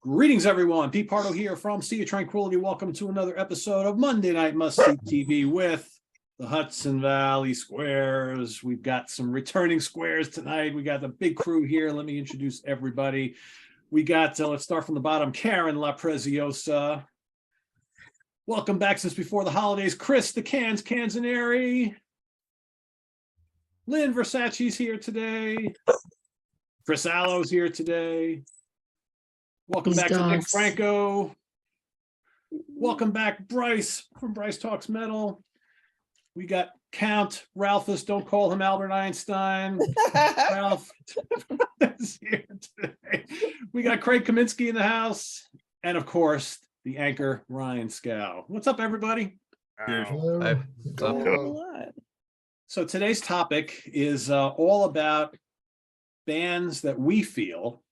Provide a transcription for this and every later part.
Greetings, everyone. Pete Pardo here from Sea of Tranquility. Welcome to another episode of Monday Night Must See TV with the Hudson Valley Squares. We've got some returning squares tonight. We got the big crew here. Let me introduce everybody. We got, let's start from the bottom, Karen La Preziosa. Welcome back since before the holidays. Chris the Canzaneri. Lynn Versace's here today. Chris Allo's here today. Welcome back to Nick Franco. Welcome back, Bryce from Bryce Talks Metal. We got Count Ralphus. Don't call him Albert Einstein. Ralph is here today. We got Craig Kaminsky in the house. And of course, the anchor, Ryan Scow. What's up, everybody? Hello. So today's topic is all about bands that we feel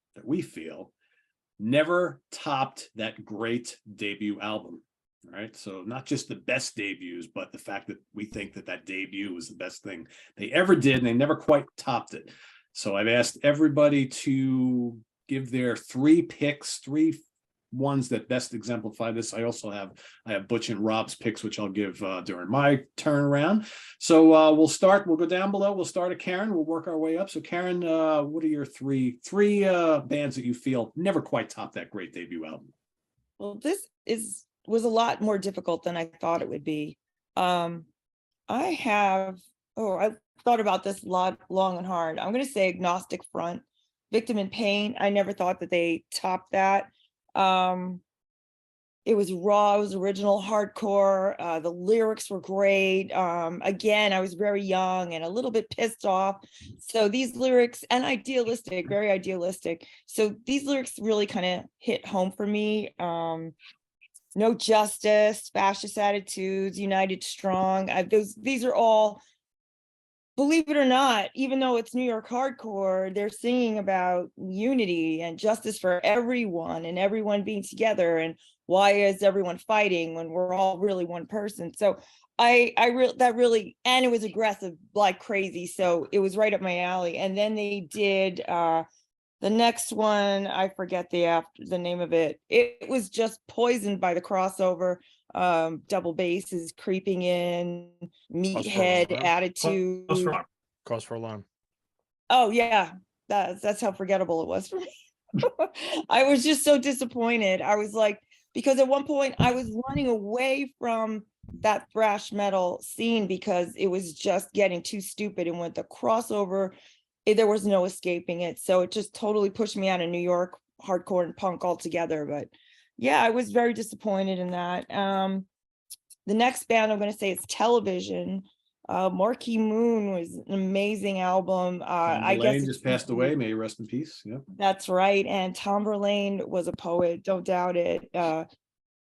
never topped that great debut album. All right. So not just the best debuts, but the fact that we think that that debut was the best thing they ever did, and they never quite topped it. So I've asked everybody to give their three picks, three ones that best exemplify this. I have Butch and Rob's picks, which I'll give during my turn around. So we'll go down below. We'll start at Karen. We'll work our way up. So Karen, what are your three bands that you feel never quite topped that great debut album? Well, this was a lot more difficult than I thought it would be. I've thought about this a lot, long and hard. I'm going to say Agnostic Front, Victim in Pain. I never thought that they topped that. It was raw, it was original hardcore. The lyrics were great. Again, I was very young and a little bit pissed off. So these lyrics, and idealistic, very idealistic. So these lyrics really kind of hit home for me. No Justice, Fascist Attitudes, United Strong. These are all, believe it or not, even though it's New York hardcore, they're singing about unity and justice for everyone and everyone being together. And why is everyone fighting when we're all really one person? So and it was aggressive like crazy. So it was right up my alley. And then they did the next one, I forget the name of it. It was just poisoned by the crossover. Double bass is creeping in, meathead attitude. Cause for alarm. Oh yeah, that's how forgettable it was for me. I was just so disappointed. I was like, because at one point I was running away from that thrash metal scene because it was just getting too stupid, and with the crossover, there was no escaping it. So it just totally pushed me out of New York hardcore and punk altogether. But yeah, I was very disappointed in that. The next band I'm going to say is Television. Marquee Moon was an amazing album. I guess just passed away. May you rest in peace. Yeah, that's right. And Tom Verlaine was a poet, don't doubt it.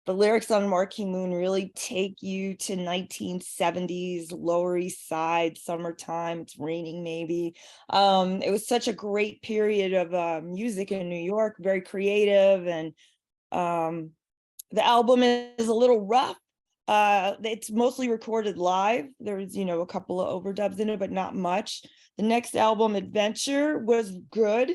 The lyrics on Marquee Moon really take you to 1970s Lower East Side, summertime. It's raining, maybe. It was such a great period of music in New York, very creative, and the album is a little rough. It's mostly recorded live. There's, a couple of overdubs in it, but not much. The next album, Adventure, was good,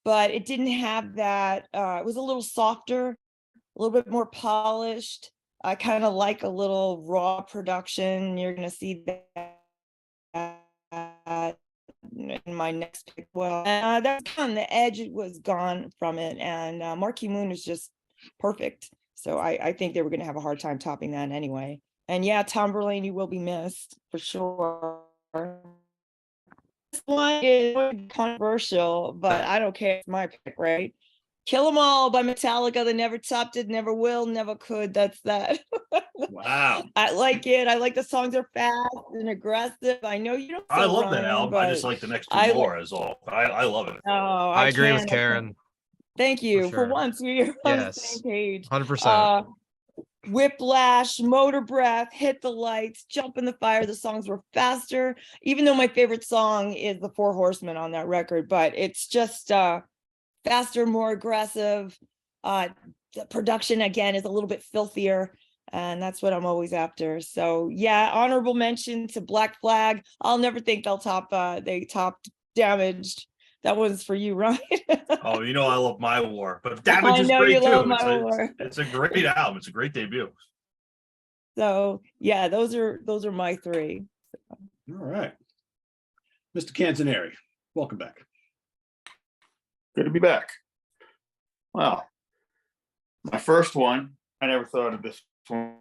but it didn't have that. It was a little softer, a little bit more polished. I kind of like a little raw production. You're going to see that in my next pick. Well, that's gone. The edge was gone from it, and Marquee Moon is just perfect. So I think they were going to have a hard time topping that anyway. And yeah, Tom Verlaine, you will be missed for sure. This one is controversial, but I don't care. It's my pick, right? Kill 'Em All by Metallica. They never topped it, never will, never could. That's that. Wow. I like it. I like the songs are fast and aggressive. I know you don't. I love that album. I just like the next two more is all. I love it. Oh, I agree with Karen. Thank you. For sure. For once, we're on the same page. 100%. Whiplash, Motor Breath, Hit the Lights, Jump in the Fire. The songs were faster, even though my favorite song is the Four Horsemen on that record, but it's just faster, more aggressive. The production, again, is a little bit filthier, and that's what I'm always after. So yeah, honorable mention to Black Flag. I'll never think they topped Damaged. That one's for you, Ryan. Oh, you know I love My War, but I Damage is know great you love too. My War. It's a great album. It's a great debut. So yeah, those are my three. All right. Mr. Canzoneri, welcome back. Good to be back. Wow. My first one, I never thought of this one.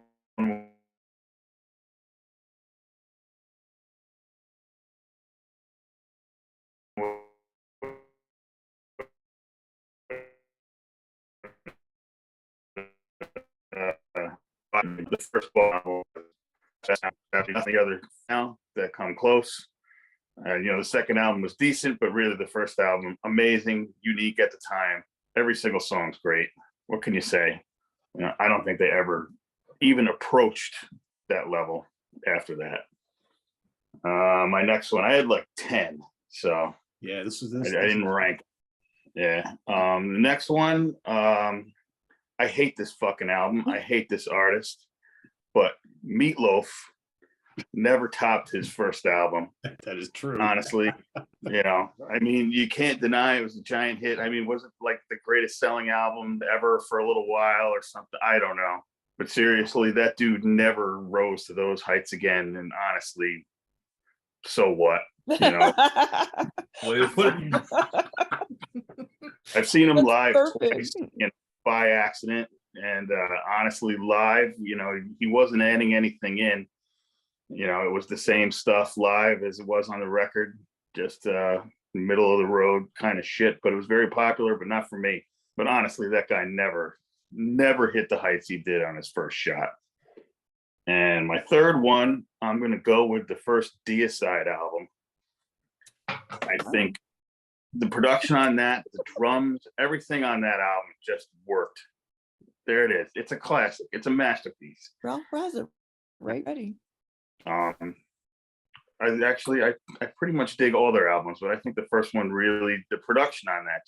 The first ball, nothing other now that come close. The second album was decent, but really the first album, amazing, unique at the time. Every single song's great. What can you say? I don't think they ever even approached that level after that. My next one, I had like 10, so Yeah, this is I this. didn't rank. Yeah. The next one, I hate this fucking album. I hate this artist, but Meatloaf never topped his first album. That is true. Honestly, I mean, you can't deny it was a giant hit. I mean, was it like the greatest selling album ever for a little while or something? I don't know. But seriously, that dude never rose to those heights again. And honestly, so what? Way to put it. I've seen him That's live perfect. twice, by accident. And honestly, live, he wasn't adding anything in. It was the same stuff live as it was on the record, just middle of the road kind of shit, but it was very popular, but not for me. But honestly, that guy never hit the heights he did on his first shot. And my third one, I'm going to go with the first Deicide album. I think the production on that, the drums, everything on that album just worked. There it is. It's a classic. It's a masterpiece. Ralph Razor, right? Ready. I pretty much dig all their albums, but I think the first one really, the production on that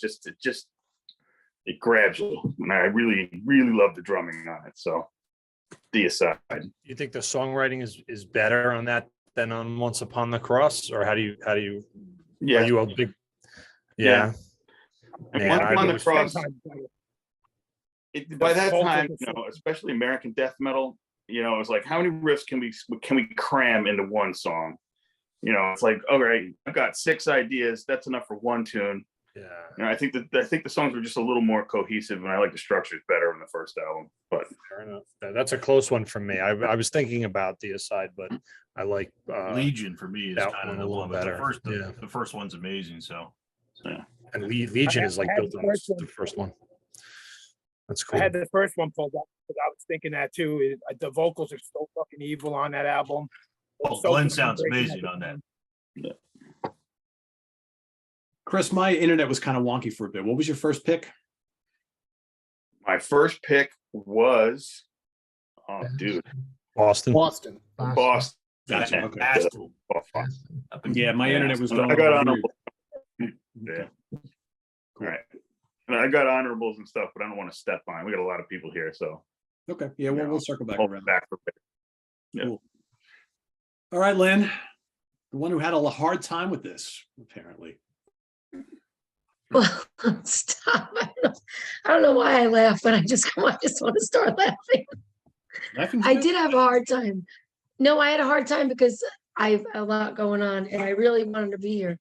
it grabs you, and I really love the drumming on it. So Deicide. You think the songwriting is better on that than on Once Upon the Cross, or how do you Yeah. are you a big Yeah. And Man, Once I Upon the was- Cross, by that whole time, different especially American death metal, it was like, how many riffs can we cram into one song? It's like, all right, I've got 6 ideas. That's enough for one tune. yeah, I think the songs were just a little more cohesive, and I like the structures better in the first album. But fair enough. That's a close one for me. I was thinking about the aside, but I like Legion for me is that kind one of a the little one, but better. Yeah. the first one's amazing. So and Legion is like I had built the on first one. the first one. That's I cool. had the first one pulled up because I was thinking that too. The vocals are so fucking evil on that album. oh, So Glenn fucking sounds breaking amazing up on that. Chris, my internet was kind of wonky for a bit. What was your first pick? my first pick was, Boston. Boston. Gotcha. Yeah. Okay. Astle. Yeah, my internet was going. I got over honorable. weird. Yeah. Cool. All right. And I got honorables and stuff, but I don't want to step on. We got a lot of people here, so Okay. Yeah, we'll circle back hold around. back for a bit. Yeah. Cool. All right, Lynn, the one who had a hard time with this, apparently. Well, stop. I don't know why I laugh, but I just want to start laughing. Laughing's I good. did have a hard time. No, I had a hard time because I have a lot going on and I really wanted to be here.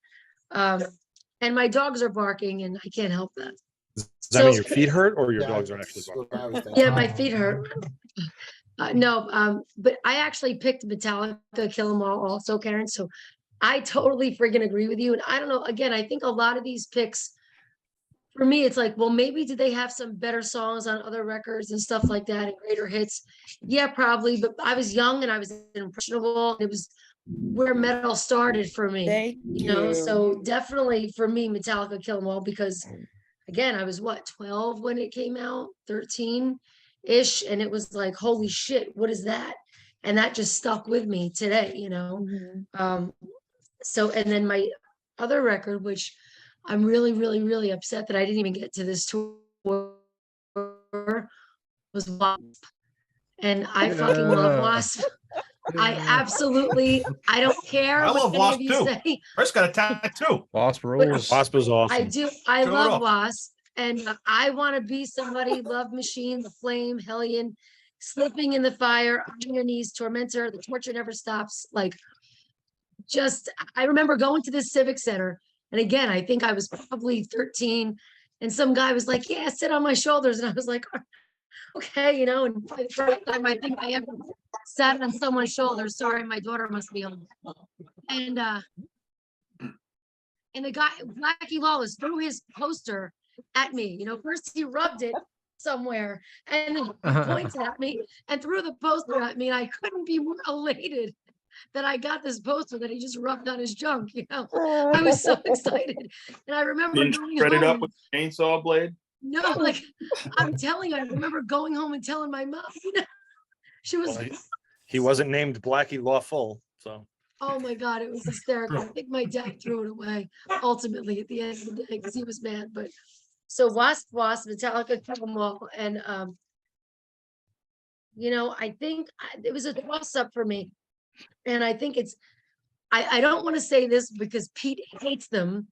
And my dogs are barking and I can't help that. Does that mean So- your feet hurt or your dogs aren't actually barking? Yeah, my feet hurt. No, but I actually picked Metallica, Kill 'Em All also, Karen. So I totally friggin' agree with you. And I don't know, again, I think a lot of these picks, for me, it's like, well, maybe did they have some better songs on other records and stuff like that and greater hits? Yeah, probably. But I was young and I was impressionable. It was where metal started for me. Thank So definitely for me, Metallica, Kill 'Em All, because again, I was 12 when it came out, 13-ish, and it was like, holy shit, what is that? And that just stuck with me today, Mhm. So, and then my other record, which I'm really, really, really upset that I didn't even get to this tour, was Wasp. And I fucking love Wasp. I don't care I what love any Wasp of you too. say. Chris got a tattoo. Wasp rules. Wasp is I awesome. do. I Show it love off. Wasp, and I want to be somebody. Love Machine, the Flame, Hellion, slipping in the fire, on your knees, Tormentor. The torture never stops. Like, I remember going to this civic center, and again, I think I was probably 13, and some guy was like, "Yeah, sit on my shoulders," and I was like, "Okay," And for the first time I think I ever sat on someone's shoulders. Sorry, my daughter must be on. And the guy, Blackie Lawless, threw his poster at me. First he rubbed it somewhere and then he pointed at me and threw the poster at me. And I couldn't be more elated that I got this poster that he just rubbed on his junk. I was so excited. And I remember Didn't going spread it up home. with a chainsaw blade. No, like I'm telling you, I remember going home and telling my mom, she was, Well, he wasn't named Blackie Lawful, so. oh my God, it was hysterical. I think my dad threw it away ultimately at the end of the day because he was mad. But so Wasp, Metallica, kill 'em all. And I think it was a toss up for me. And I think I don't want to say this because Pete hates them.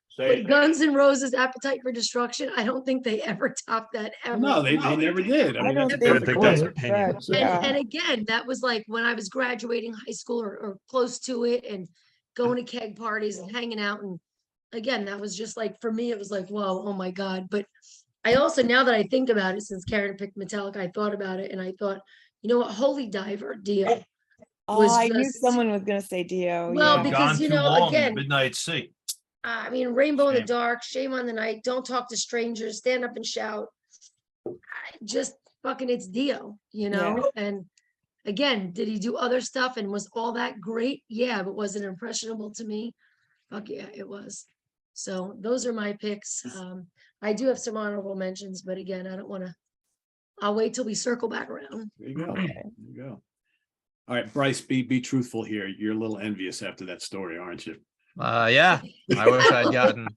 Say But it. Guns N' Roses' Appetite for Destruction, I don't think they ever topped that ever. No, they never did. I I mean, don't that's I think think so. that's Right, opinion. yeah. And again, that was like when I was graduating high school or close to it and going to keg parties and hanging out. And again, that was just like, for me, it was like, whoa, oh my God. But I also, now that I think about it, since Karen picked Metallica, I thought about it and I thought, you know what, Holy Diver, Dio. Oh, I knew just- someone was gonna say Dio. Well, yeah. because, Gone too long in again, Midnight Sea. I mean, Rainbow in the Shame. Dark, Shame on the Night, Don't Talk to Strangers, Stand Up and Shout. Just fucking, it's Dio, And again, did he do other stuff and was all that great? Yeah, but was it impressionable to me? Fuck yeah, it was. So those are my picks. I do have some honorable mentions, but again, I don't want to. I'll wait till we circle back around. There you go. There you go. All right, Bryce, be truthful here. You're a little envious after that story, aren't you? Yeah, I wish I'd gotten.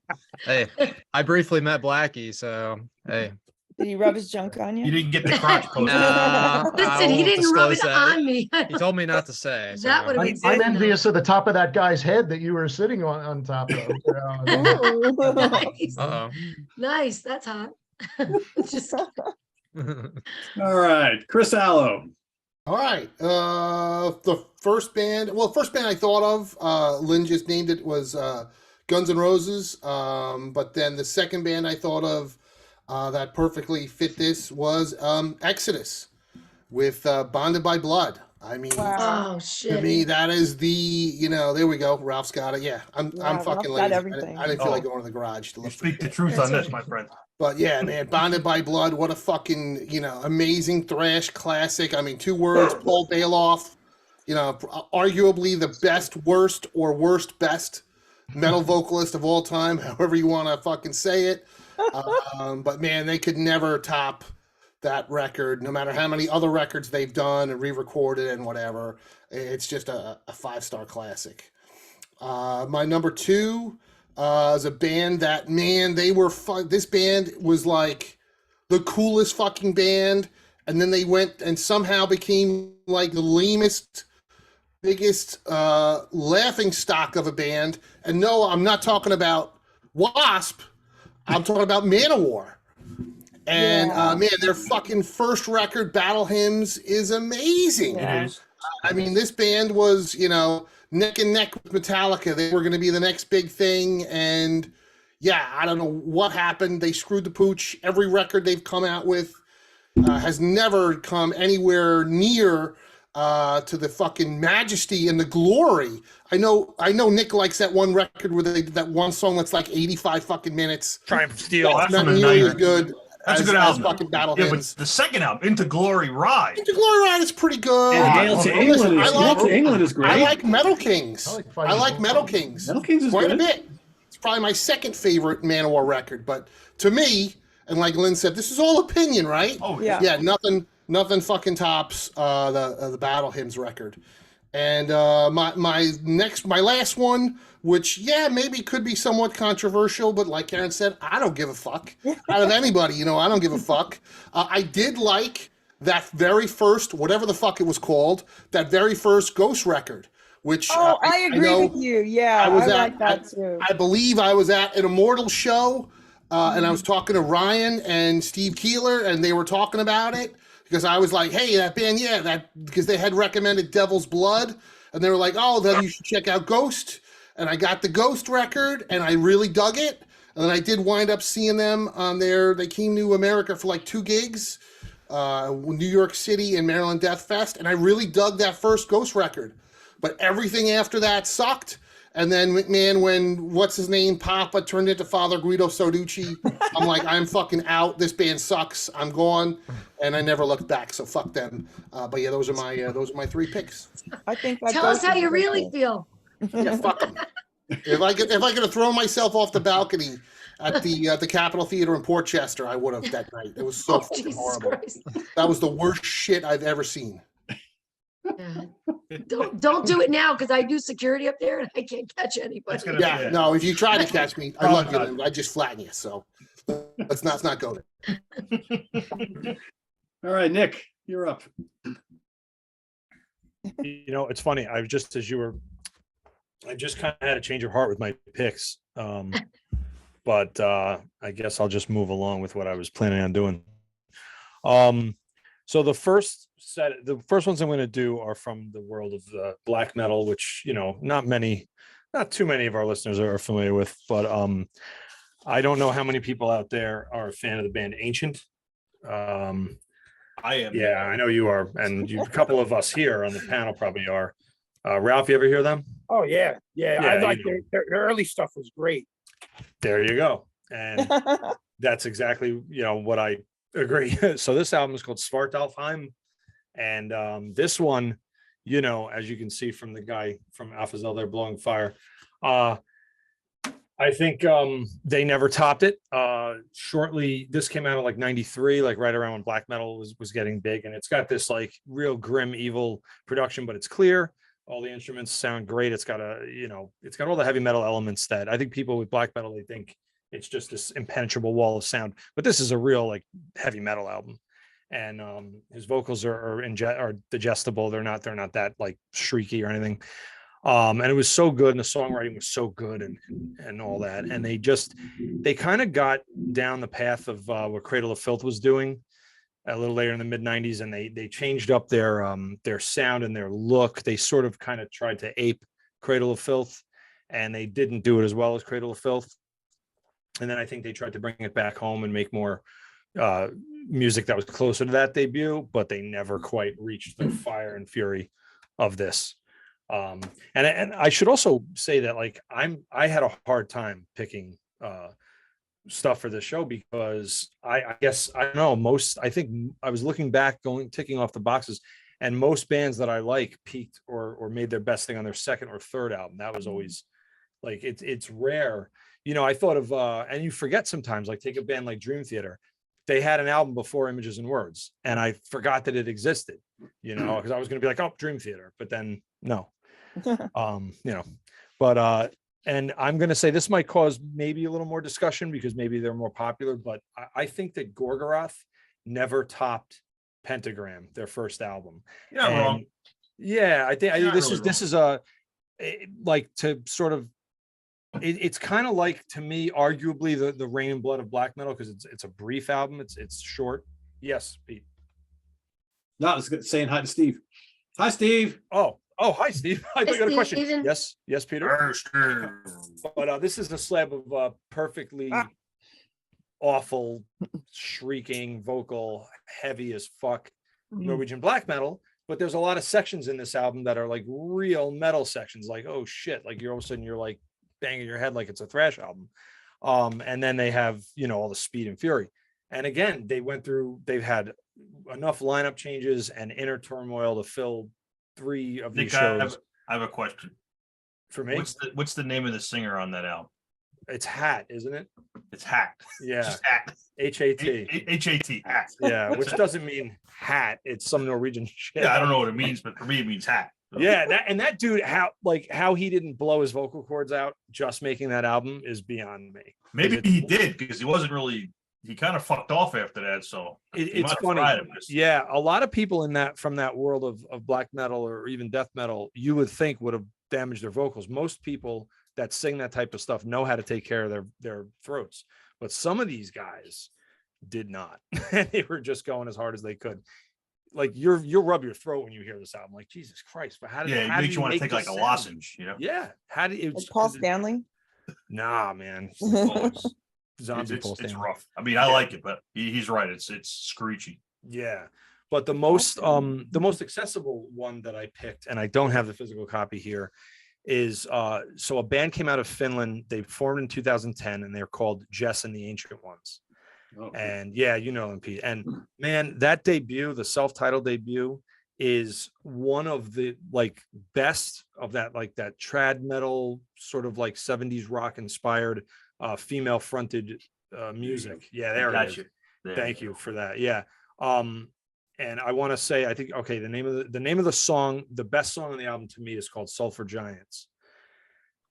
Hey, I briefly met Blackie, so hey. Did he rub his junk on You you? didn't get the crotch poster. Nah, I Listen, he won't didn't rub disclose it that. on me. He told me not to say. That would've so. been I'm good, though. envious of the top of that guy's head that you were sitting on top of. Ooh. Nice. Uh-oh. Nice. That's hot. Just All right, Chris Allo. All right. The first band I thought of, Lynn just named it, was Guns N' Roses. But then the second band I thought of that perfectly fit this was Exodus with Bonded by Blood. I mean, Wow. oh to shit. me, that is the, there we go. Ralph's got it. Yeah, I'm Yeah, fucking Ralph's got lazy. everything. I didn't feel like Oh. going to the garage to You look for speak the shit. truth That's on this, okay. my friend. But yeah, man, Bonded by Blood, what a fucking, amazing thrash classic. I mean, 2 words, Paul Bailoff, arguably the best, worst, or worst best metal vocalist of all time, however you want to fucking say it. But man, they could never top that record, no matter how many other records they've done and re-recorded and whatever. It's just a 5-star classic. My number 2 is a band that, man, they were fun. This band was like the coolest fucking band, and then they went and somehow became like the lamest, biggest laughing stock of a band. And no, I'm not talking about Wasp. I'm talking about Manowar. And Yeah. man, their fucking first record, Battle Hymns, is amazing. Yeah. It is. I mean, this band was, neck and neck with Metallica. They were going to be the next big thing. And yeah, I don't know what happened. They screwed the pooch. Every record they've come out with has never come anywhere near to the fucking majesty and the glory. I know Nick likes that one record where they did that one song that's like 85 fucking minutes. Triumph of Steel. It's that's not from the nearly as 90s. good That's as, a good as album. fucking Battle Yeah, Hymns. but the second album, Into Glory Ride. Into Glory Ride is pretty good. And Hail to Listen, England I is like- Hail to England is great. I like Metal Kings. I I like like, Fighting Metal Bulls. Kings. Metal Kings is quite good. a bit. It's probably my second favorite Manowar record. But to me, and like Lynn said, this is all opinion, right? Oh, Yeah. Yeah, nothing fucking tops the Battle Hymns record. And my last one, which maybe could be somewhat controversial, but like Karen said, I don't give a fuck. Out of anybody, I don't give a fuck. I did like that very first, whatever the fuck it was called, that very first Ghost record, which Oh, I agree know with you. Yeah, I was I at- like that too. I believe I was at an Immortal show, and I was talking to Ryan and Steve Keeler, and they were talking about it because I was like, "Hey, that band, yeah, that," because they had recommended Devil's Blood, and they were like, "Oh, then you should check out Ghost." And I got the Ghost record, and I really dug it. And then I did wind up seeing them on their. They came to America for like 2 gigs, New York City and Maryland Death Fest, and I really dug that first Ghost record. But everything after that sucked. And then McMahon, when what's his name, Papa turned into Father Guido Soducci, I'm like, I'm fucking out. This band sucks. I'm gone, and I never looked back. So fuck them. But yeah, those are my 3 picks. I think that Tell us Ghost how is you a good really pick. feel. Yeah, fuck them. If I could have thrown myself off the balcony at the Capitol Theater in Portchester, I would have that night. It was so Oh, fucking Jesus horrible. Christ. That was the worst shit I've ever seen. Yeah. Don't do it now because I do security up there and I can't catch anybody. That's gonna Yeah, be no, if you try to catch me, I Oh, love you, God. and I just flatten you. So let's not go there. All right, Nick, you're up. You know, it's funny. I just kind of had a change of heart with my picks. But I guess I'll just move along with what I was planning on doing. So the first ones I'm going to do are from the world of black metal, which, you know, not too many of our listeners are familiar with, but I don't know how many people out there are a fan of the band Ancient. I am. Yeah, I know you are, and a couple of us here on the panel probably are. Ralph, you ever hear them? Oh yeah. Yeah, I you like know. their early stuff was great. There you go. And that's exactly, you know, what I agree. So this album is called Svartalfheim. And this one, you know, as you can see from the guy from Alphazel there blowing fire, I think they never topped it. Shortly, this came out in like 93, like right around when black metal was getting big. And it's got this like real grim, evil production, but it's clear. All the instruments sound great. It's got it's got all the heavy metal elements that I think people with black metal, they think it's just this impenetrable wall of sound. But this is a real like heavy metal album. And his vocals are digestible. They're not that like shrieky or anything. And it was so good, and the songwriting was so good, and all that. And they kind of got down the path of what Cradle of Filth was doing a little later in the mid 90s, and they changed up their sound and their look. They sort of kind of tried to ape Cradle of Filth, and they didn't do it as well as Cradle of Filth. And then I think they tried to bring it back home and make more music that was closer to that debut, but they never quite reached the fire and fury of this. And I should also say that like I had a hard time picking stuff for this show because I guess I don't know, I think I was looking back, ticking off the boxes, and most bands that I like peaked or made their best thing on their second or third album. That was always like it's rare. You know, I thought of and you forget sometimes, like take a band like Dream Theater. They had an album before Images and Words, and I forgot that it existed, you know, because I was going to be like, oh, Dream Theater, but then no. You know, but and I'm going to say this might cause maybe a little more discussion because maybe they're more popular, but I think that Gorgoroth never topped Pentagram, their first album. You're not wrong. Yeah, I think You're not this really is this is a like to sort of it's kind of like, to me, arguably the Rain and Blood of black metal, because it's a brief album. It's short. Yes, Pete. No, I was saying hi to Steve. Hi, Steve. Oh, hi, Steve. I thought you had a question. Steven. Yes, Peter. But this is a slab of perfectly awful, shrieking vocal, heavy as fuck Norwegian black metal. But there's a lot of sections in this album that are like real metal sections. Like, oh shit! Like all of a sudden you're like banging your head like it's a thrash album. And then they have, you know, all the speed and fury. And again, they've had enough lineup changes and inner turmoil to fill 3 of these shows. I have a question For me. What's the name of the singer on that album? It's Hat, isn't it? It's Hat. Yeah. Just Hat. H-A-T. H-A-T. Hat. Yeah, which doesn't mean hat. It's some Norwegian shit. Yeah, I don't know what it means, but for me it means hat. Yeah, that dude, how he didn't blow his vocal cords out just making that album is beyond me. Maybe he did, because he wasn't really he kind of fucked off after that. So he It's might have funny. fried him. Yeah, a lot of people in that from that world of black metal or even death metal, you would think would have damaged their vocals. Most people that sing that type of stuff know how to take care of their throats, but some of these guys did not. And they were just going as hard as they could. Like you'll rub your throat when you hear this album. Like, Jesus Christ! But how did Yeah, how it did makes you want to make take this like a sound? lozenge, you know? Yeah, how did it? Like Paul Stanley. Nah, man. Oh, it's, Zombie it's, Paul it's Stanley. rough. I mean, I like it, but he's right. It's screechy. Yeah. But the most accessible one that I picked, and I don't have the physical copy here, is so a band came out of Finland. They formed in 2010 and they're called Jess and the Ancient Ones. Oh, And yeah, you know them, Pete. And man, that debut, the self-titled debut, is one of the like best of that, like that trad metal sort of like 70s rock inspired female fronted music. Yeah, there it is. Thank you for that. Yeah. And I want to say, I think, okay, the name of the song, the best song on the album to me is called Sulfur Giants.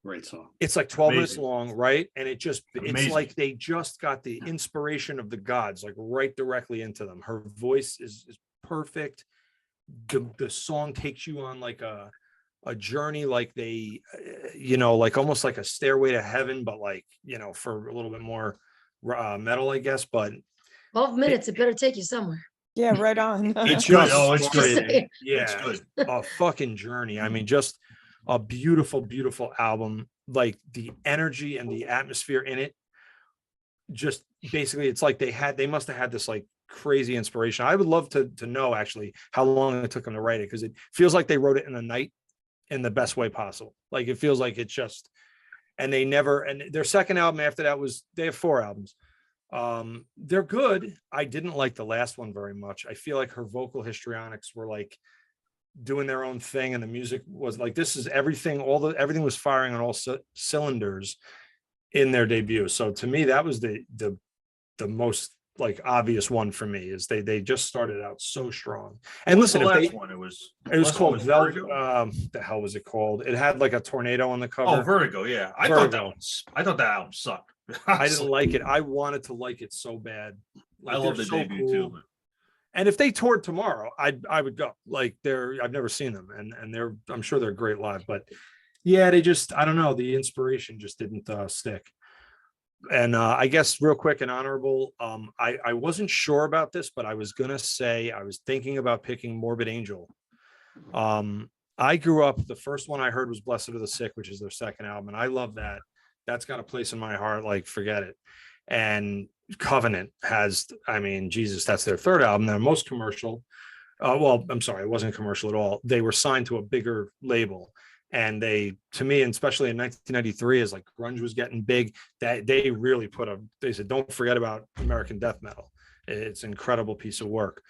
great song. It's like 12 minutes Amazing. long, right? And it's Amazing. like they just got the inspiration of the gods, like right directly into them. Her voice is perfect. The song takes you on like a journey, like they, like almost like a stairway to heaven, but like, for a little bit more metal, I guess. But 12 minutes, it better take you somewhere. Yeah, right on. It's just good. Oh, it's started- good. Yeah, It's good. a fucking journey. I mean, just a beautiful, beautiful album. Like the energy and the atmosphere in it. Just basically, it's like they must have had this like crazy inspiration. I would love to know actually how long it took them to write it, because it feels like they wrote it in a night in the best way possible. Like it feels like it's just, and their second album after that they have 4 albums. They're good. I didn't like the last one very much. I feel like her vocal histrionics were like doing their own thing, and the music was like, this is everything. Everything was firing on all cylinders in their debut. So to me, that was the most like obvious one for me, is they just started out so strong. And listen, The if last they, one, it was called Velvet. Vertigo. The hell was it called? It had like a tornado on the cover. Oh, Vertigo. Yeah, I thought that album sucked. I didn't like it. I wanted to like it so bad. Like, I love they're the so debut cool. too. And if they toured tomorrow, I would go. Like I've never seen them, and I'm sure they're great live. But yeah, they just, I don't know, the inspiration just didn't stick. And I guess real quick and honorable, I wasn't sure about this, but I was gonna say I was thinking about picking Morbid Angel. I grew up, the first one I heard was Blessed Are the Sick, which is their second album, and I love that. That's got a place in my heart, like forget it. And Covenant has, I mean, Jesus, that's their third album. They're most commercial. Well, I'm sorry, it wasn't commercial at all. They were signed to a bigger label. And they, to me, and especially in 1993, as like grunge was getting big, that they really they said, don't forget about American death metal. It's an incredible piece of work.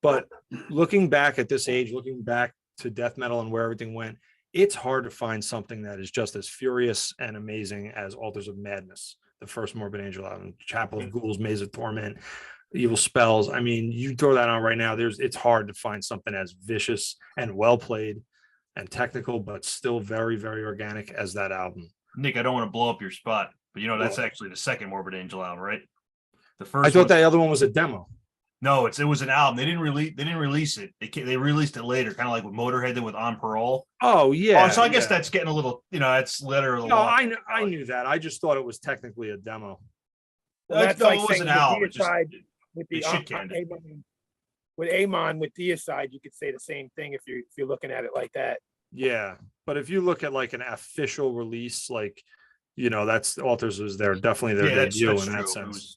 But looking back at this age, looking back to death metal and where everything went, it's hard to find something that is just as furious and amazing as Altars of Madness, the first Morbid Angel album, Chapel of Ghouls, Maze of Torment, Evil Spells. I mean, you throw that on right now, it's hard to find something as vicious and well played and technical, but still very, very organic as that album. Nick, I don't want to blow up your spot, but that's actually the second Morbid Angel album, right? The first. I thought that other one was a demo. No, it was an album. They didn't release it. They released it later, kind of like what Motorhead did with On Parole. Oh yeah. So I guess that's getting a little, it's literally. No, I knew that. I just thought it was technically a demo. Well, that's No, like it was saying an the album. Deicide with the shit canned it. with Amon with Deicide, you could say the same thing if you're looking at it like that. Yeah, but if you look at like an official release, like that's Altars was definitely their debut in that sense.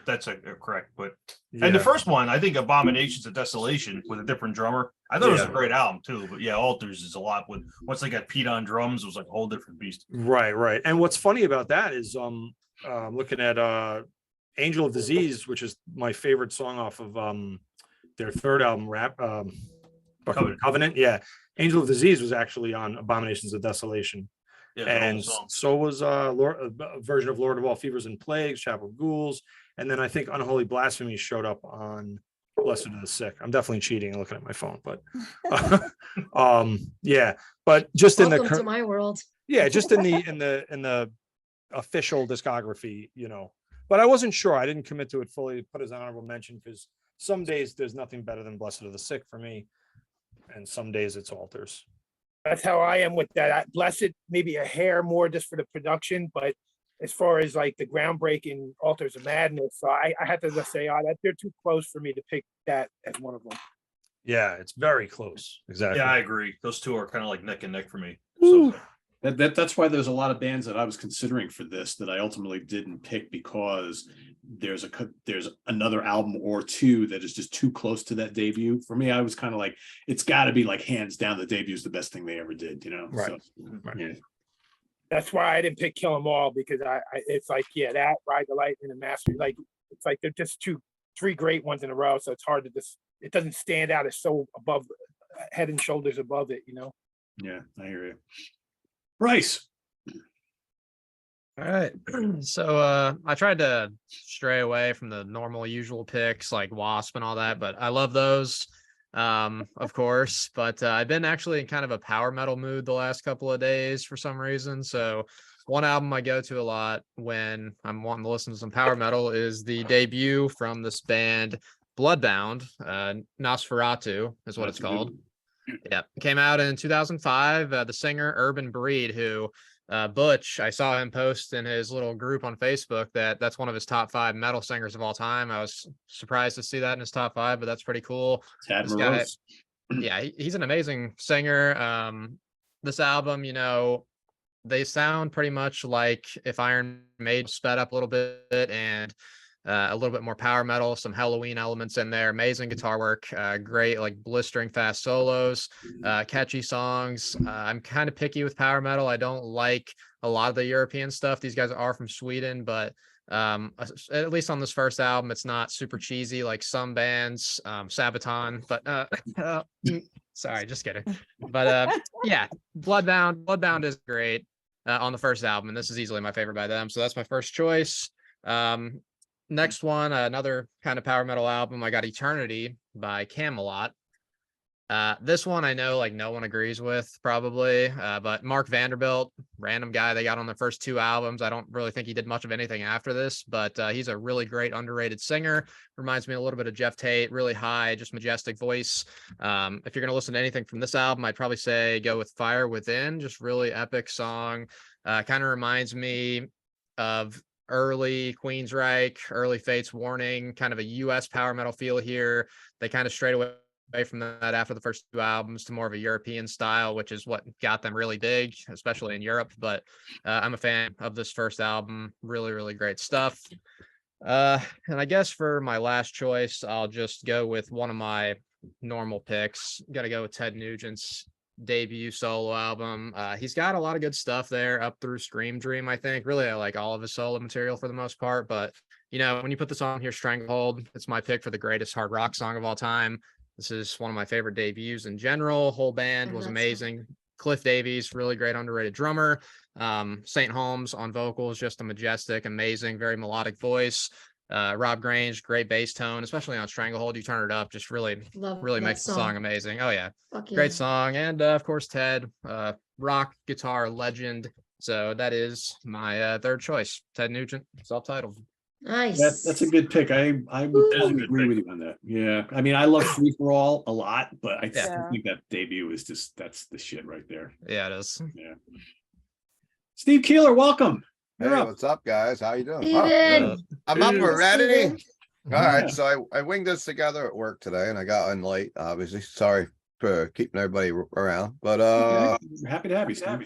That's correct, but and the first one, I think Abominations of Desolation with a different drummer. I thought it was a great album too, but yeah, Altars is a lot. Once they got Pete on drums, it was like a whole different beast. Right. And what's funny about that is looking at Angel of Disease, which is my favorite song off of their third album, Covenant. Yeah, Angel of Disease was actually on Abominations of Desolation. Yeah, and so was a version of Lord of All Fevers and Plagues, Chapel of Ghouls, and then I think Unholy Blasphemy showed up on Blessed Are the Sick. I'm definitely cheating and looking at my phone, but yeah. But just Welcome to my world. Yeah, just in the official discography, but I wasn't sure. I didn't commit to it fully, put as an honorable mention, because some days there's nothing better than Blessed of the Sick for me, and some days it's Altars. That's how I am with that. Blessed, maybe a hair more just for the production, but as far as like the groundbreaking Altars of Madness, so I had to just say, that they're too close for me to pick that as one of them. Yeah, it's very close. Exactly. Yeah, I agree. Those two are kind of like neck and neck for me. Ooh. So, That's why there's a lot of bands that I was considering for this that I ultimately didn't pick, because there's another album or two that is just too close to that debut. For me, I was kind of like, it's got to be like hands down the debut is the best thing they ever did, you know? Right. So, Right. yeah. That's why I didn't pick Kill 'Em All, because I it's like, yeah, that Ride the Lightning and Master, like it's like they're just three great ones in a row, so it's hard to just, it doesn't stand out as so above, head and shoulders above it, you know. Yeah, I hear you. Bryce. All right. So I tried to stray away from the normal usual picks like Wasp and all that, but I love those, of course. But I've been actually in kind of a power metal mood the last couple of days for some reason. So one album I go to a lot when I'm wanting to listen to some power metal is the debut from this band Bloodbound. Nosferatu is what it's called. Yeah, it came out in 2005. The singer Urban Breed, who Butch, I saw him post in his little group on Facebook that's one of his top 5 metal singers of all time. I was surprised to see that in his top 5, but that's pretty cool. Tad This guy, Morose. yeah, he's an amazing singer. This album, they sound pretty much like if Iron Maiden sped up a little bit and a little bit more power metal, some Halloween elements in there, amazing guitar work, great, like blistering fast solos, catchy songs. I'm kind of picky with power metal. I don't like a lot of the European stuff. These guys are from Sweden, but at least on this first album, it's not super cheesy like some bands, Sabaton, but sorry, just kidding. But yeah, Bloodbound is great on the first album, and this is easily my favorite by them. So that's my first choice. Next one, another kind of power metal album. I got Eternity by Camelot. This one I know like no one agrees with probably, but Mark Vanderbilt, random guy they got on the first 2 albums. I don't really think he did much of anything after this, but he's a really great underrated singer. Reminds me a little bit of Jeff Tate, really high, just majestic voice. If you're going to listen to anything from this album, I'd probably say go with Fire Within, just really epic song. Kind of reminds me of early Queensryche, early Fates Warning, kind of a US power metal feel here. They kind of strayed away from that after the first 2 albums to more of a European style, which is what got them really big, especially in Europe. But I'm a fan of this first album. Really, really great stuff. And I guess for my last choice, I'll just go with one of my normal picks. Got to go with Ted Nugent's debut solo album. He's got a lot of good stuff there up through Scream Dream. I think really I like all of his solo material for the most part, but when you put this on here, Stranglehold, it's my pick for the greatest hard rock song of all time. This is one of my favorite debuts in general. Whole band was amazing. Cliff Davies, really great underrated drummer. St. Holmes on vocals, just a majestic, amazing, very melodic voice. Rob Grange, great bass tone, especially on Stranglehold. You turn it up, just really makes the song amazing. Oh yeah, great song. And of course, Ted, rock guitar legend. So that is my third choice, Ted Nugent, self-titled. Nice. That's a good pick. I would totally agree with you on that. Yeah, I mean, I love Free for All a lot, but I still think that debut is that's the shit right there. Yeah, it is. Yeah. Steve Keeler, welcome. Hey, what's up, guys? How you doing? I'm up Steven. already. All Yeah. right, so I winged this together at work today, and I got in late. Obviously, sorry for keeping everybody around, but We're happy to have you, Steve.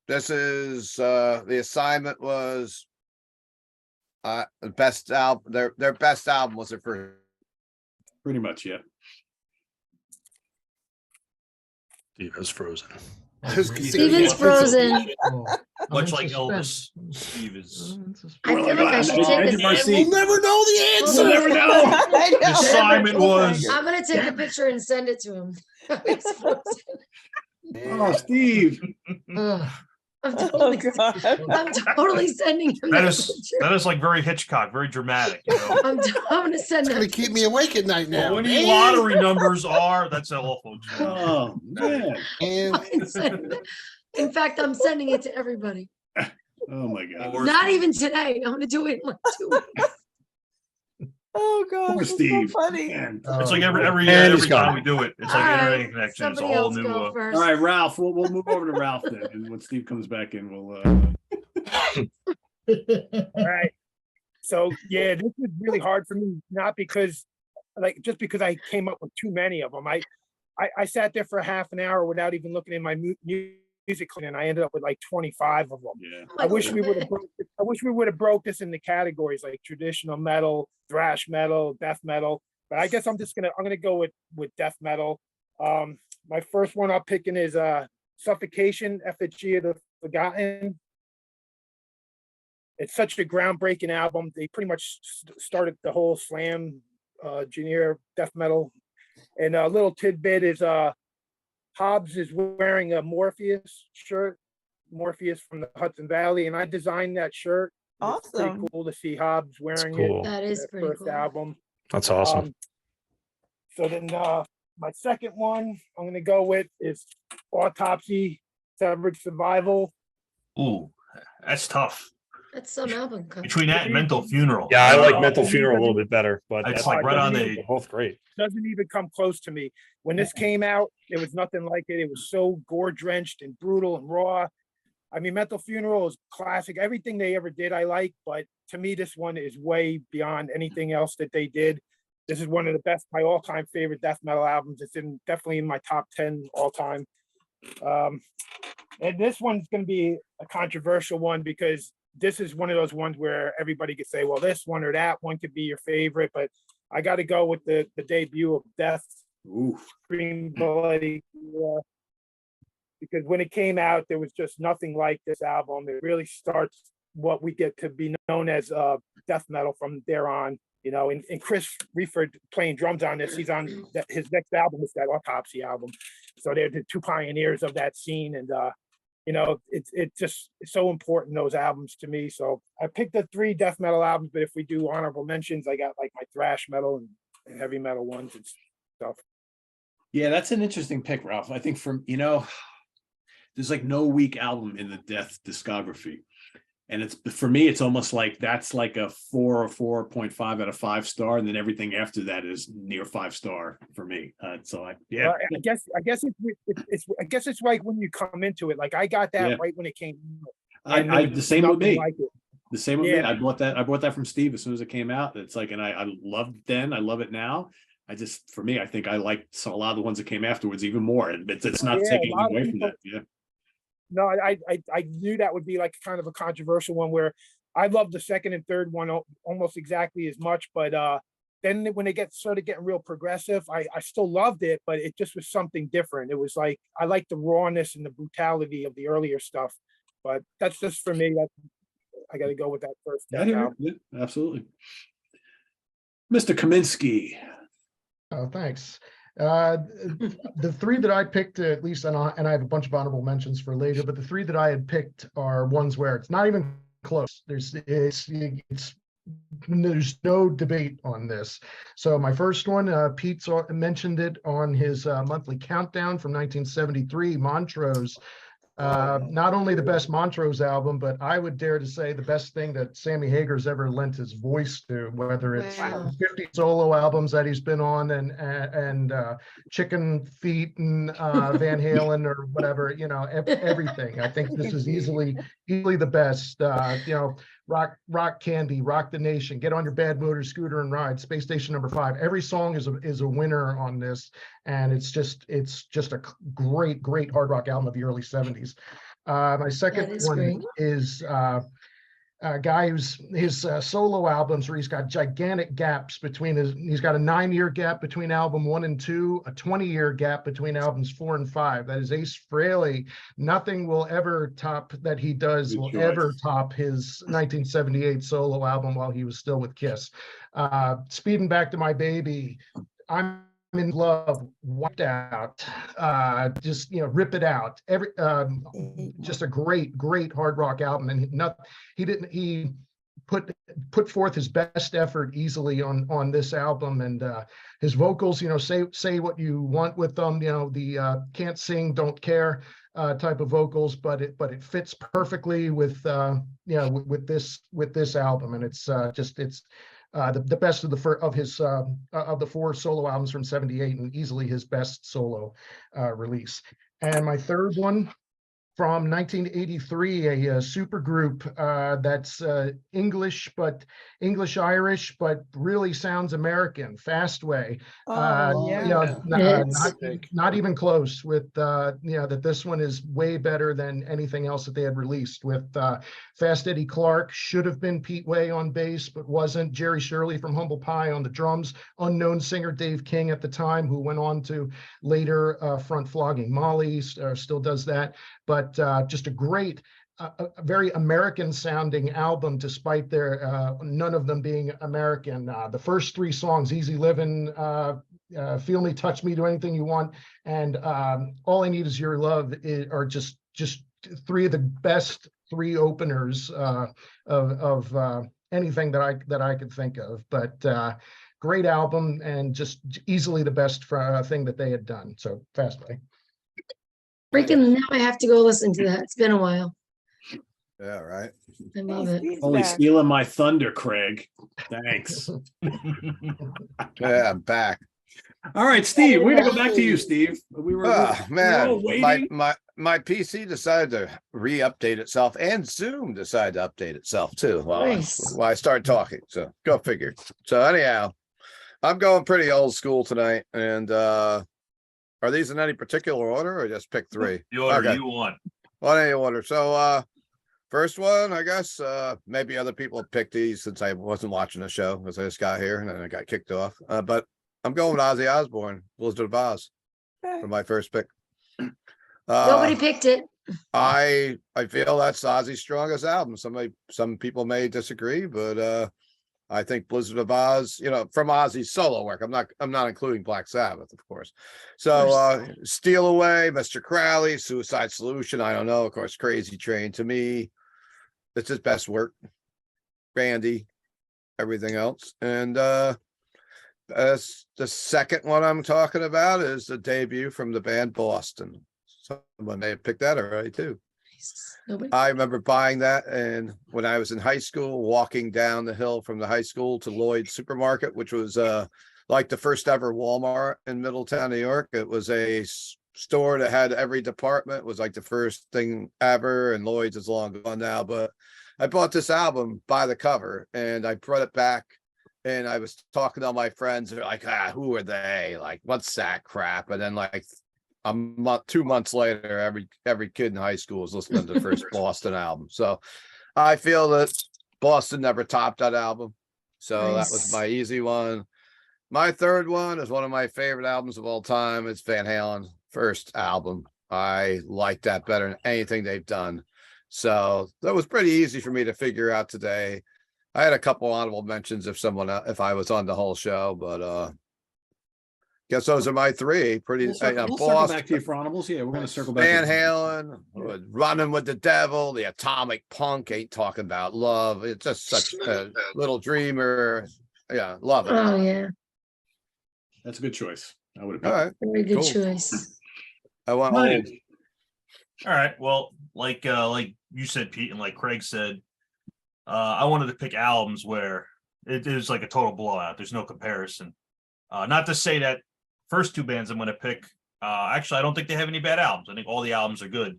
This is the assignment was the best album. Their best album was their first. Pretty much, yeah. Steve is frozen. Steven's frozen. Much like Elvis, Steve is. I feel like I should take this. We'll never know the answer. We'll never know. I know. The assignment was. I'm gonna take a picture and send it to him. He's frozen. Oh, Steve. I'm Oh, totally, God. I'm totally sending him That that is picture. like very Hitchcock, very dramatic. You know? I'm gonna send It's gonna that. keep me awake at night now. Winning lottery numbers are. That's all, folks. Oh man. And I'm sending it. In fact, I'm sending it to everybody. Oh my God. Or Not Steve. even today. I'm gonna do it in like 2 weeks. Oh gosh, Poor that's so Steve. funny. Man. It's like Oh, every And every he's gone. time we do it, it's like All internet right, connection. It's a somebody whole else new. go first. All right, Ralph. We'll move over to Ralph then, and when Steve comes back in, we'll. All right. So yeah, this is really hard for me, not because just because I came up with too many of them. I sat there for a half an hour without even looking in my music, and I ended up with like 25 of them. Yeah. Oh I my wish God. we would have broke this into categories like traditional metal, thrash metal, death metal. But I guess I'm gonna go with death metal. My first one I'm picking is Suffocation, Effigy of the Forgotten. It's such a groundbreaking album. They pretty much started the whole slam genre death metal. And a little tidbit is Hobbs is wearing a Morpheus shirt, Morpheus from the Hudson Valley, and I designed that shirt. It's pretty Awesome. cool to see Hobbs wearing cool. it. That is that pretty first cool. album. That's awesome. So then my second one I'm gonna go with is Autopsy, Severed Survival. Ooh, that's tough. That's some album cover. Between that and Mental Funeral. Yeah, I like Oh, Mental it Funeral a little doesn't- bit better, but It's that's like right on doesn't the. both great. Doesn't even come close to me. When this came out, there was nothing like it. It was so gore drenched and brutal and raw. I mean, Mental Funeral is classic. Everything they ever did, I like, but to me, this one is way beyond anything else that they did. This is one of the best, my all-time favorite death metal albums. It's definitely in my top 10 all time. And this one's going to be a controversial one because this is one of those ones where everybody could say, well, this one or that one could be your favorite, but I got to go with the debut of Death, Scream Bloody, because when it came out, there was just nothing like this album. It really starts what we get to be known as death metal from there on. You know, and Chris Reeford playing drums on this. He's on his next album is that Autopsy album. So they're the two pioneers of that scene, and you know, it's so important, those albums to me. So I picked the 3 death metal albums, but if we do honorable mentions, I got like my thrash metal and heavy metal ones and stuff. Yeah, that's an interesting pick, Ralph. I think there's like no weak album in the Death discography. And it's, for me, it's almost like that's like a 4 or 4.5 out of 5 star, and then everything after that is near 5 star for me. So I guess it's like when you come into it. Like I got that right when it came. I the same with me. Like the same with me. I bought that from Steve as soon as it came out. It's like, and I loved it then. I love it now. For me, I think I liked a lot of the ones that came afterwards even more. And it's not taking away from that. Yeah. No, I knew that would be like kind of a controversial one where I love the second and third one almost exactly as much, but then when they started getting real progressive, I still loved it, but it just was something different. It was like I like the rawness and the brutality of the earlier stuff, but that's just for me. I got to go with that first. Yeah, absolutely. Mr. Kaminsky. Oh, thanks. The 3 that I picked, at least, and I have a bunch of honorable mentions for later, but the 3 that I had picked are ones where it's not even close. There's no debate on this. So my first one, Pete's mentioned it on his monthly countdown from 1973, Montrose. Not only the best Montrose album, but I would dare to say the best thing that Sammy Hagar's ever lent his voice to, whether it's 50 solo albums that he's been on and Chicken Feet and Van Halen or whatever, you know, everything. I think this is easily the best. You know, Rock Candy, Rock the Nation, Get on Your Bad Motor Scooter and Ride, Space Station #5. Every song is a winner on this, and it's just a great hard rock album of the early 70s. My second one is a guy who's his solo albums where he's got gigantic gaps between he's got a 9-year gap between album 1 and 2, a 20-year gap between albums 4 and 5. That is Ace Frehley. Nothing will ever top that he does will ever top his 1978 solo album while he was still with Kiss. Speeding Back to My Baby, I'm in Love, Wiped Out, just, you know, Rip It Out. Just a great hard rock album, and he put forth his best effort easily on this album, and his vocals, you know, say what you want with them, you know, the Can't Sing, Don't Care. type of vocals, but it fits perfectly with with this album, and it's the best of the 4 solo albums from '78, and easily his best solo release. And my third one from 1983, a super group that's English Irish, but really sounds American. Fastway. Oh, yeah. Not even close with that this one is way better than anything else that they had released. With Fast Eddie Clark, should have been Pete Way on bass, but wasn't. Jerry Shirley from Humble Pie on the drums. Unknown singer Dave King at the time, who went on to later front Flogging Molly, still does that. But just a great, a very American sounding album, despite their none of them being American. The first 3 songs, Easy Living, Feel Me, Touch Me, Do Anything You Want, and All I Need Is Your Love are just 3 of the best 3 openers of anything that I could think of. But great album, and just easily the best thing that they had done. So Fastway. Freaking, now I have to go listen to that. It's been a while. Yeah, right. I love it. Only stealing my thunder, Craig. Thanks. Yeah, I'm back. All right, Steve, we're gonna go back to you, Steve. We were all Man, waiting. my PC decided to re-update itself, and Zoom decided to update itself too while I started talking. So go figure. So anyhow, I'm going pretty old school tonight, and are these in any particular order, or just pick 3? The order you want. Well, any order. So first one, I guess maybe other people have picked these since I wasn't watching the show because I just got here and then I got kicked off. But I'm going with Ozzy Osbourne, Blizzard of Oz, for my first pick. Nobody picked it. I feel that's Ozzy's strongest album. Some people may disagree, but I think Blizzard of Oz, from Ozzy's solo work. I'm not including Black Sabbath, of course. So Steal Away, Mr. Crowley, Suicide Solution, I don't know. Of course, Crazy Train, to me, it's his best work. Randy, everything else. And the second one I'm talking about is the debut from the band Boston. Someone may have picked that already too. I remember buying that, and when I was in high school, walking down the hill from the high school to Lloyd's Supermarket, which was like the first ever Walmart in Middletown, New York. It was a store that had every department. It was like the first thing ever, and Lloyd's is long gone now. But I bought this album by the cover, and I brought it back, and I was talking to all my friends. They're like, who are they? Like, what's that crap? And then like 2 months later, every kid in high school was listening to the first Boston album. So I feel that Boston never topped that album. So that was my easy one. My third one is one of my favorite albums of all time. It's Van Halen first album. I like that better than anything they've done. So that was pretty easy for me to figure out today. I had a couple honorable mentions if I was on the whole show, but guess those are my 3. We'll circle back to you for honorables. Yeah, we're going to circle back. Van Halen, Running with the Devil, the Atomic Punk, Ain't Talking About Love. It's just such a Little Dreamer. Yeah, love it. Oh yeah, that's a good choice. I would have. All right, very good choice. I want old. All right. Well, like you said, Pete, and like Craig said, I wanted to pick albums where it is like a total blowout. There's no comparison. Not to say that first 2 bands I'm going to pick, actually, I don't think they have any bad albums. I think all the albums are good.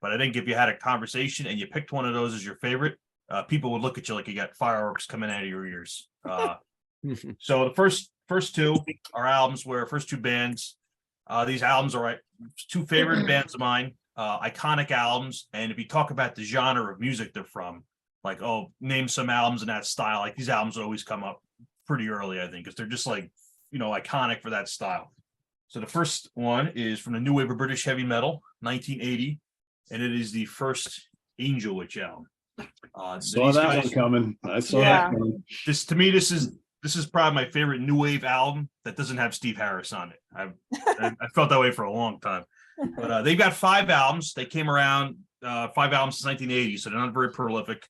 But I think if you had a conversation and you picked one of those as your favorite, people would look at you like you got fireworks coming out of your ears. So the first 2 are albums where first 2 bands, these albums are 2 favorite bands of mine, iconic albums. And if you talk about the genre of music they're from, like, name some albums in that style, like these albums always come up pretty early, I think, because they're just like, iconic for that style. So the first one is from the new wave of British heavy metal, 1980, and it is the first Angel Witch album. Saw that one coming. I saw that coming. This is probably my favorite new wave album that doesn't have Steve Harris on it. I felt that way for a long time. But they've got 5 albums. They came around 5 albums since 1980, so they're not very prolific.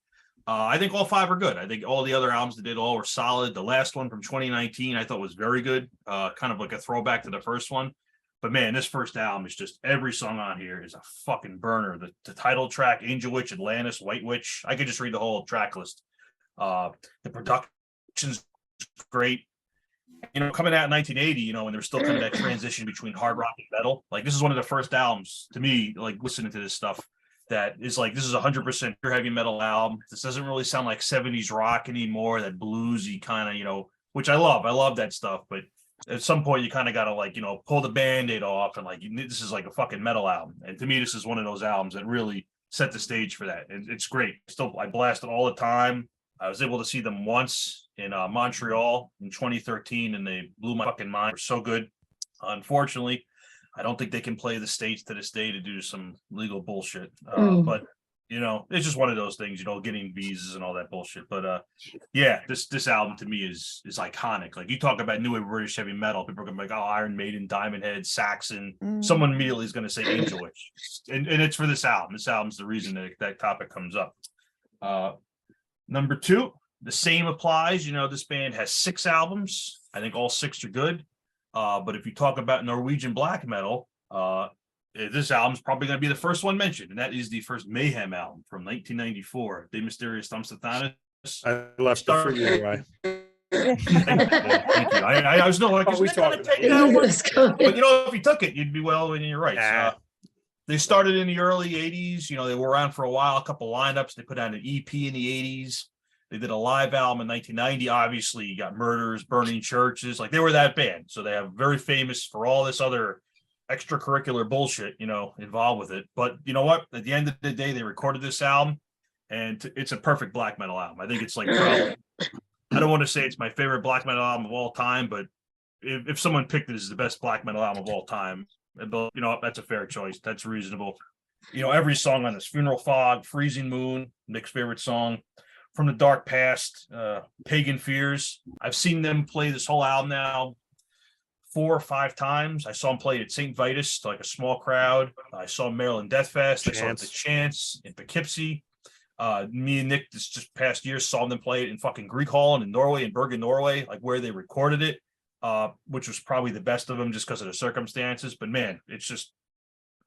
I think all 5 are good. I think all the other albums they did all were solid. The last one from 2019 I thought was very good, kind of like a throwback to the first one. But man, this first album is just every song on here is a fucking burner. The title track, Angel Witch, Atlantis, White Witch. I could just read the whole track list. The production's great. You know, coming out in 1980, you know, when there was still kind of that transition between hard rock and metal. Like, this is one of the first albums to me, like listening to this stuff, that is like, this is 100% pure heavy metal album. This doesn't really sound like 70s rock anymore, that bluesy kind of, you know, which I love. I love that stuff. But at some point, you kind of got to, like, you know, pull the Band-Aid off and like, this is like a fucking metal album. And to me, this is one of those albums that really set the stage for that. And it's great. Still, I blast it all the time. I was able to see them once in Montreal in 2013, and they blew my fucking mind. They're so good. Unfortunately, I don't think they can play the States to this day to do some legal bullshit. But, you know, it's just one of those things, you know, getting visas and all that bullshit. But yeah, this album to me is iconic. Like, you talk about new wave British heavy metal, people are gonna be like, oh, Iron Maiden, Diamond Head, Saxon. Someone immediately is gonna say Angel Witch. And it's for this album. This album's the reason that topic comes up. Number 2, the same applies. You know, this band has 6 albums. I think all 6 are good. But if you talk about Norwegian black metal, this album's probably going to be the first one mentioned, and that is the first Mayhem album from 1994, De Mysterious Thumbstathanis. I left it for you, right? Thank you. I was no like, we talked about but you know, if you took it, you'd be well, and you're right. They started in the early 80s. You know, they were around for a while, a couple lineups. They put out an EP in the 80s. They did a live album in 1990. Obviously, you got murders, burning churches. Like, they were that band. So they have very famous for all this other extracurricular bullshit, you know, involved with it. But you know what? At the end of the day, they recorded this album, and it's a perfect black metal album. I think it's like, probably, I don't want to say it's my favorite black metal album of all time, but if someone picked it as the best black metal album of all time, you know, that's a fair choice. That's reasonable. You know, every song on this, Funeral Fog, Freezing Moon, Nick's favorite song, From the Dark Past, Pagan Fears. I've seen them play this whole album now 4 or 5 times. I saw them play at St. Vitus to like a small crowd. I saw Maryland Death Fest. I saw the Chance in Poughkeepsie. Me and Nick this just past year saw them play it in fucking Greek Hall and in Norway, in Bergen, Norway, like where they recorded it. Which was probably the best of them just because of the circumstances. But man, it's just,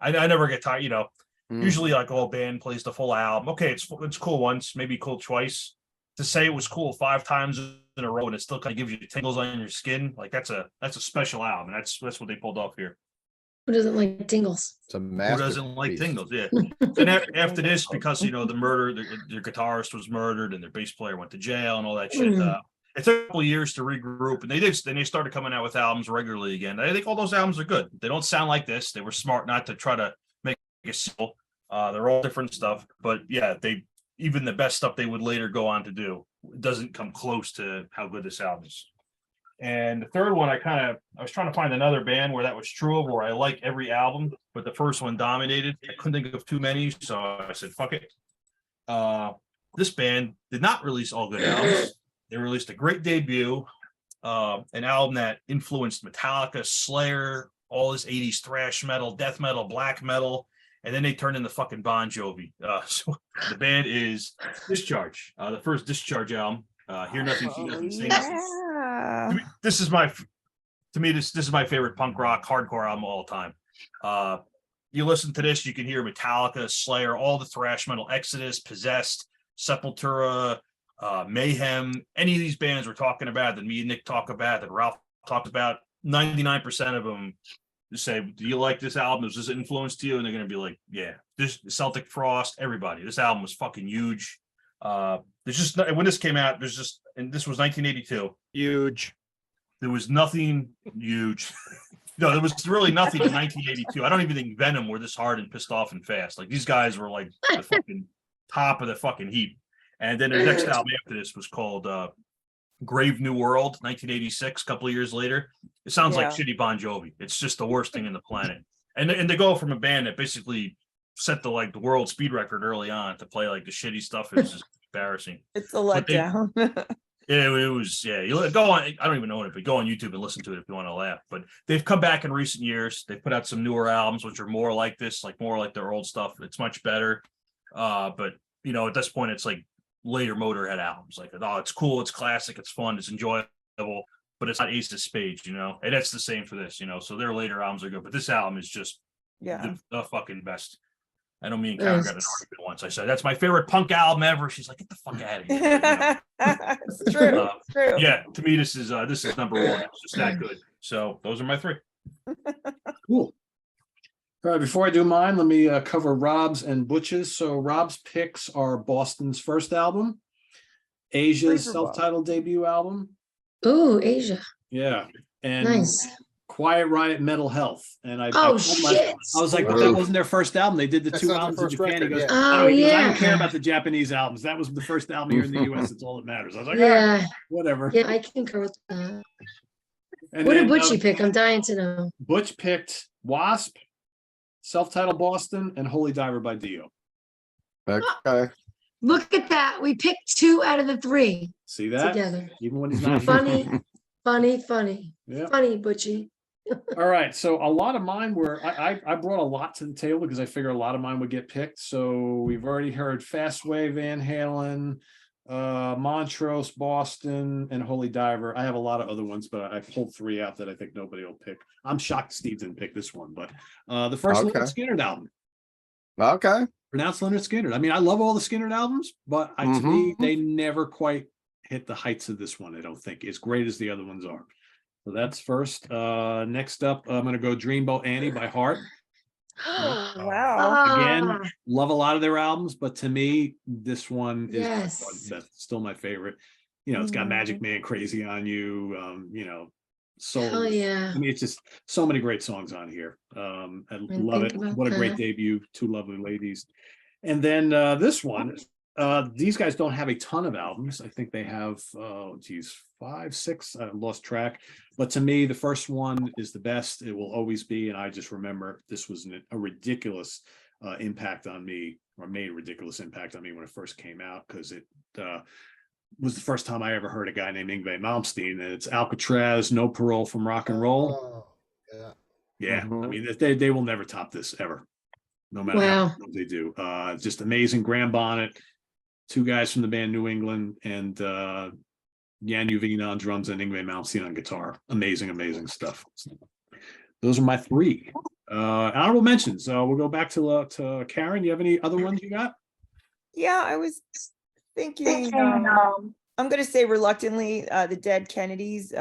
I never get tired, you know. Usually, like, all band plays the full album. Okay, it's cool once, maybe cool twice. To say it was cool 5 times in a row and it still kind of gives you tingles on your skin, like that's a special album. And that's what they pulled off here. Who doesn't like tingles? It's a Who doesn't like tingles? Yeah. And after this, because, you know, the murder, their guitarist was murdered and their bass player went to jail and all that shit. It took a couple of years to regroup, and they started coming out with albums regularly again. I think all those albums are good. They don't sound like this. They were smart not to try to make a single. They're all different stuff, but yeah, even the best stuff they would later go on to do doesn't come close to how good this album is. And the third one, I was trying to find another band where that was true of, where I like every album, but the first one dominated. I couldn't think of too many, so I said, fuck it. This band did not release all good albums. They released a great debut, an album that influenced Metallica, Slayer, all this 80s thrash metal, death metal, black metal, and then they turned into fucking Bon Jovi. So the band is Discharge, the first Discharge album. Hear Nothing, See Nothing, Say Nothing. This is my favorite punk rock hardcore album of all time. You listen to this, you can hear Metallica, Slayer, all the thrash metal, Exodus, Possessed, Sepultura, Mayhem, any of these bands we're talking about that me and Nick talk about, that Ralph talked about, 99% of them say, do you like this album? Was this influence to you? And they're going to be like, yeah. This Celtic Frost, everybody. This album was fucking huge. There's just, when this came out, and this was 1982. Huge. There was nothing huge. No, there was really nothing in 1982. I don't even think Venom were this hard and pissed off and fast. Like, these guys were like the fucking top of the fucking heap. And then the next album after this was called Grave New World, 1986, a couple of years later. It sounds like shitty Bon Jovi. It's just the worst thing in the planet. And to go from a band that basically set the world speed record early on to play like the shitty stuff is just embarrassing. It's a letdown. It was, yeah. You go on, I don't even know it, but go on YouTube and listen to it if you want to laugh. But they've come back in recent years. They've put out some newer albums, which are more like this, like more like their old stuff. It's much better. But, you know, at this point, it's like later Motorhead albums. Like, oh, it's cool, it's classic, it's fun, it's enjoyable. but it's not Ace of Spades, and that's the same for this, so their later albums are good, but this album is just Yeah. the fucking best. I know me and Karen got an argument once. I said, that's my favorite punk album ever. She's like, get the fuck out of here. It's true. It's true. Yeah, to me, this is number one. It's just that good. So those are my three. Cool. All right, before I do mine, let me cover Rob's and Butch's. So Rob's picks are Boston's first album, Asia's Freezer self-titled debut album. Ooh, Asia. Yeah. And Nice. Quiet Riot Mental Health. And I Oh, told shit. I was like, but that wasn't their first album. They did the That's two not their albums in first Japan. He record, goes, yeah. Oh, he goes, I don't yeah. care about the Japanese albums. That was the first album here in the US. It's all that matters. I was like, Yeah. whatever. Yeah, I concur with that. And What then, did Butchie pick? I'm dying to know. Butch picked Wasp, self-titled Boston, and Holy Diver by Dio. Okay. Look at that. We picked 2 out of the 3 See that? together. Even when he's not here. Funny, funny. Yeah. Funny, Butchie. All right. So a lot of mine were I brought a lot to the table because I figured a lot of mine would get picked. So we've already heard Fastway, Van Halen, Montrose, Boston, and Holy Diver. I have a lot of other ones, but I pulled 3 out that I think nobody will pick. I'm shocked Steve didn't pick this one, but the first Okay. Lynyrd Skynyrd album. Okay. Pronounced Lynyrd Skynyrd. I mean, I love all the Skynyrd albums, but to me, they never quite hit the heights of this one. I don't think as great as the other ones are. So that's first. Next up, I'm going to go Dreamboat Annie by Heart. Wow. Again, love a lot of their albums, but to me, this one is Yes. that's still my favorite. It's got Magic Man, Crazy on You, Soul. Oh, yeah. I mean, it's just so many great songs on here. I love it. think about What a great that. debut, Two Lovely Ladies. And then this one, these guys don't have a ton of albums. I think they have, 5, 6, I lost track. But to me, the first one is the best. It will always be. And I just remember this was a ridiculous impact on me, or made a ridiculous impact on me when it first came out, because it was the first time I ever heard a guy named Yngwie Malmsteen. And it's Alcatraz, No Parole from Rock and Roll. Yeah. Yeah, I mean, they will never top this ever, no matter how much they do. Just amazing. Graham Bonnet, 2 guys from the band New England, and Jan Uveen on drums and Yngwie Malmsteen on guitar. Amazing stuff. So, those are my 3 honorable mentions. We'll go back to Karen. You have any other ones you got? Yeah, I was thinking, I'm going to say reluctantly, the Dead Kennedys,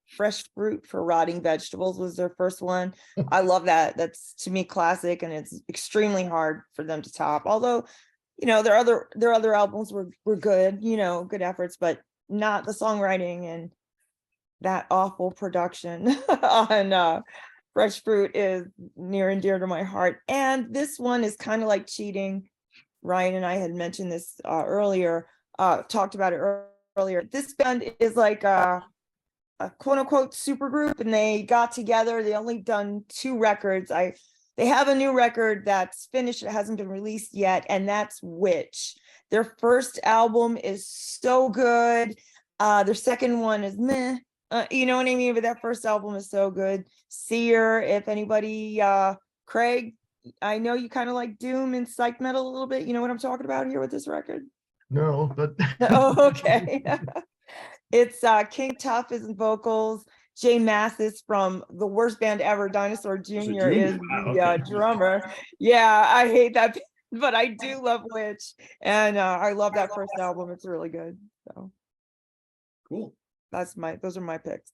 Fresh Fruit for Rotting Vegetables was their first one. I love that. That's, to me, classic, and it's extremely hard for them to top. Although, their other albums were good, good efforts, but not the songwriting and that awful production on Fresh Fruit is near and dear to my heart. And this one is kind of like cheating. Ryan and I had mentioned this earlier, talked about it earlier. This band is like a quote unquote super group, and they got together. They only done 2 records. They have a new record that's finished. It hasn't been released yet, and that's Witch. Their first album is so good. Their second one is meh. You know what I mean? But that first album is so good. Seer, if anybody, Craig, I know you kind of like doom and psych metal a little bit. You know what I'm talking about here with this record? No, but Oh, okay. It's King Tuff is in vocals. Jay Mathis from the worst band ever, Dinosaur Jr. is the drummer. Yeah, I hate that, but I do love Witch, and I love that first album. It's really good. So Cool. Those are my picks.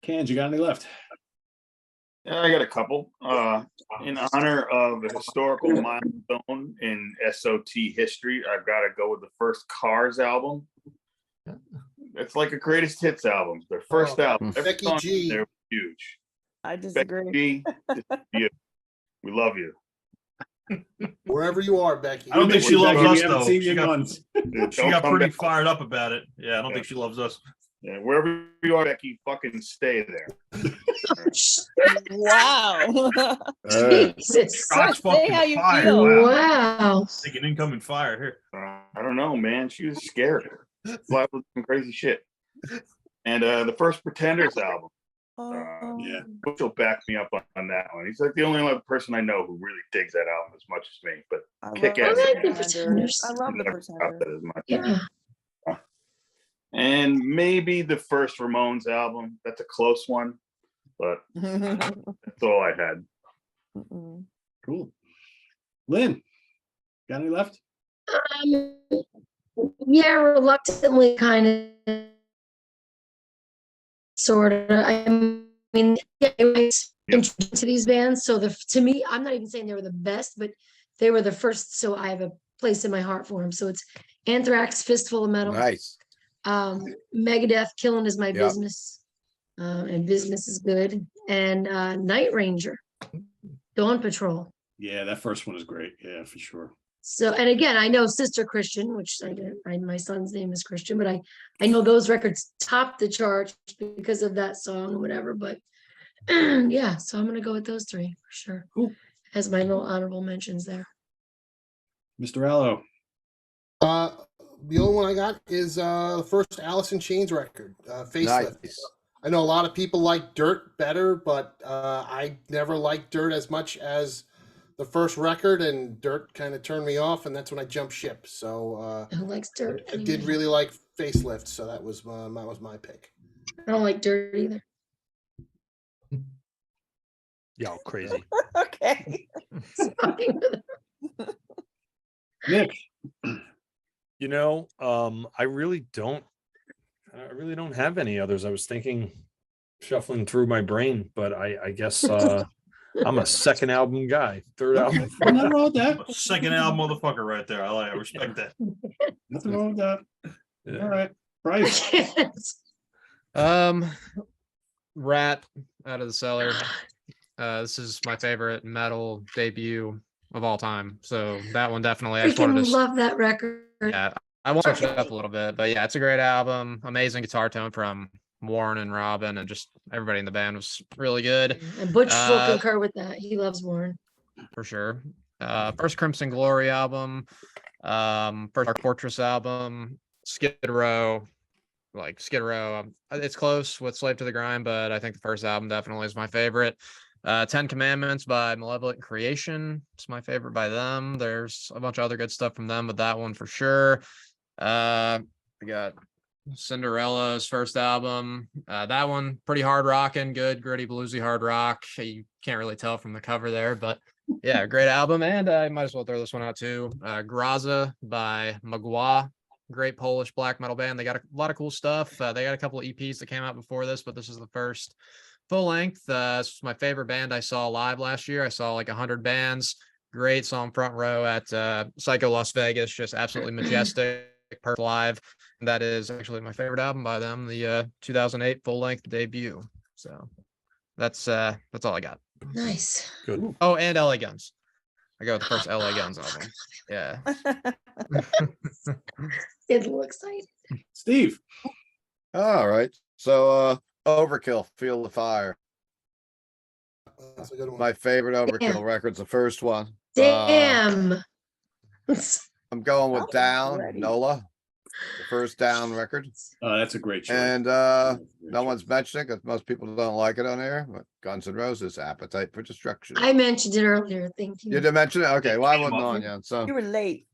Cans, you got any left? Yeah, I got a couple. In honor of a historical milestone in SOT history, I've got to go with the first Cars album. It's like a greatest hits album. Their first album. Every Becky song G. there was huge. I disagree. Becky G, we love you. Wherever you are, Becky. I don't think she loves Becky, us we haven't though. seen She you got, months. she got pretty fired up about it. Yeah, I don't think she loves us. Yeah, wherever you are, Becky, fucking stay there. Wow. Jesus. Scott's Say fucking how you fire. feel. Wow. Taking incoming fire here. I don't know, man. She was scared. Flat with some crazy shit. And the first Pretenders album. Yeah. Butch will back me up on that one. He's like the only other person I know who really digs that album as much as me. But I kick love ass. I like the Pretenders. Pretenders. I love the Never Pretenders. thought that as much. Yeah. And maybe the first Ramones album. That's a close one, but that's all I had. Cool. Lynn, got any left? Yeah, reluctantly, kind of, sort of. I mean, yeah, I was introduced to these bands, so to me, I'm not even saying they were the best, but they were the first. So I have a place in my heart for them. So it's Anthrax, Fistful of Metal. Nice. Megadeth, Killing Is My Yep. Business, and Business Is Good, and Night Ranger, Dawn Patrol. Yeah, that first one is great. Yeah, for sure. So, and again, I know Sister Christian, which my son's name is Christian, but I know those records topped the charts because of that song or whatever. But yeah, so I'm gonna go with those three for sure. Cool. As my little honorable mentions there. Mr. Allo. The only one I got is the first Alice in Chains record, Facelift. Nice. I know a lot of people like Dirt better, but I never liked Dirt as much as the first record, and Dirt kind of turned me off, and that's when I jumped ship. So Who likes Dirt? I did really like Facelift, so that was my pick. I don't like Dirt either. Yo, crazy. Okay. Nick. You know, I really don't have any others. I was thinking, shuffling through my brain, but I guess I'm a second album guy. Third album. Nothing wrong with that. Second album motherfucker right there. I respect that. Nothing wrong with that. Yeah. All right. Bryce. Rat Out of the Cellar. This is my favorite metal debut of all time. So that one definitely. I just wanted Freaking to love that record. Yeah, I want to switch it up a little bit, but yeah, it's a great album. Amazing guitar tone from Warren and Robin, and just everybody in the band was really good And Butch will concur with that. He loves Warren. for sure. First Crimson Glory album, first Dark Fortress album, Skid Row. It's close with Slave to the Grind, but I think the first album definitely is my favorite. 10 Commandments by Malevolent Creation. It's my favorite by them. There's a bunch of other good stuff from them, but that one for sure. We got Cinderella's first album. That one pretty hard rocking, good, gritty, bluesy hard rock. You can't really tell from the cover there, but yeah, great album. And I might as well throw this one out too. Graza by Magua. Great Polish black metal band. They got a lot of cool stuff. They got a couple of EPs that came out before this, but this is the first full length. This was my favorite band I saw live last year. I saw like 100 bands. Great. Saw them front row at Psycho Las Vegas. Just absolutely majestic, perfect live. And that is actually my favorite album by them, the 2008 full length debut. So that's all I got. Nice. Good. Oh, and LA Guns. I go with the first LA Guns album. Yeah. It's a little excited. Steve. All right. So Overkill, Feel the Fire. That's a good one. My favorite Overkill Damn. record's the first one. Damn. I'm going with That was Down, ready. Nola. The first Down record. That's a great choice. And That's a great no choice. one's mentioning it because most people don't like it on air, but Guns N' Roses, Appetite for Destruction. I mentioned it earlier. Thank you. You didn't mention it? Okay, well, I wasn't on yet. So You were late.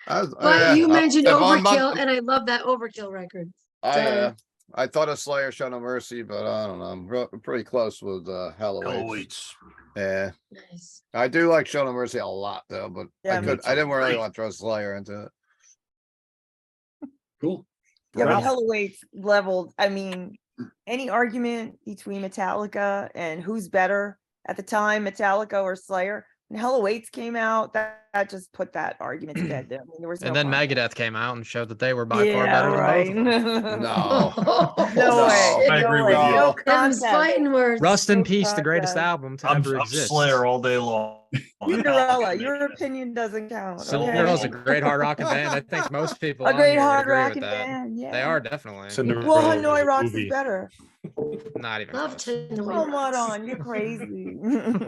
But you mentioned if I'm Overkill, and I love that Overkill record. I thought of Slayer, Show No Mercy, but I don't know. I'm pretty close with Hell Awaits. Yeah, Nice. I do like Show No Mercy a lot though, but Yeah, me I didn't really Great. want to throw Slayer into it. Cool. Yeah, Wow. but Helloway's leveled. I mean, any argument between Metallica and who's better at the time, Metallica or Slayer? When Helloway's came out, that just put that argument to bed. There, I mean, there was And no then contest. Megadeth came out and showed that they were by far Yeah, better right. than both of them. No. No way. I no agree way. with you. No Them's contest. fighting words. Rust in No Peace, the greatest contest. album to I'm ever exist. Slayer all day long. Cinderella, your opinion doesn't count. Cinderella's a Okay? great hard rocking band. I think most people A on great here would hard agree with rocking that. band. Yeah. They are definitely Cinderella Well, was Hanoi a Rocks movie. is better. not even Love close. to know Come on, you're crazy.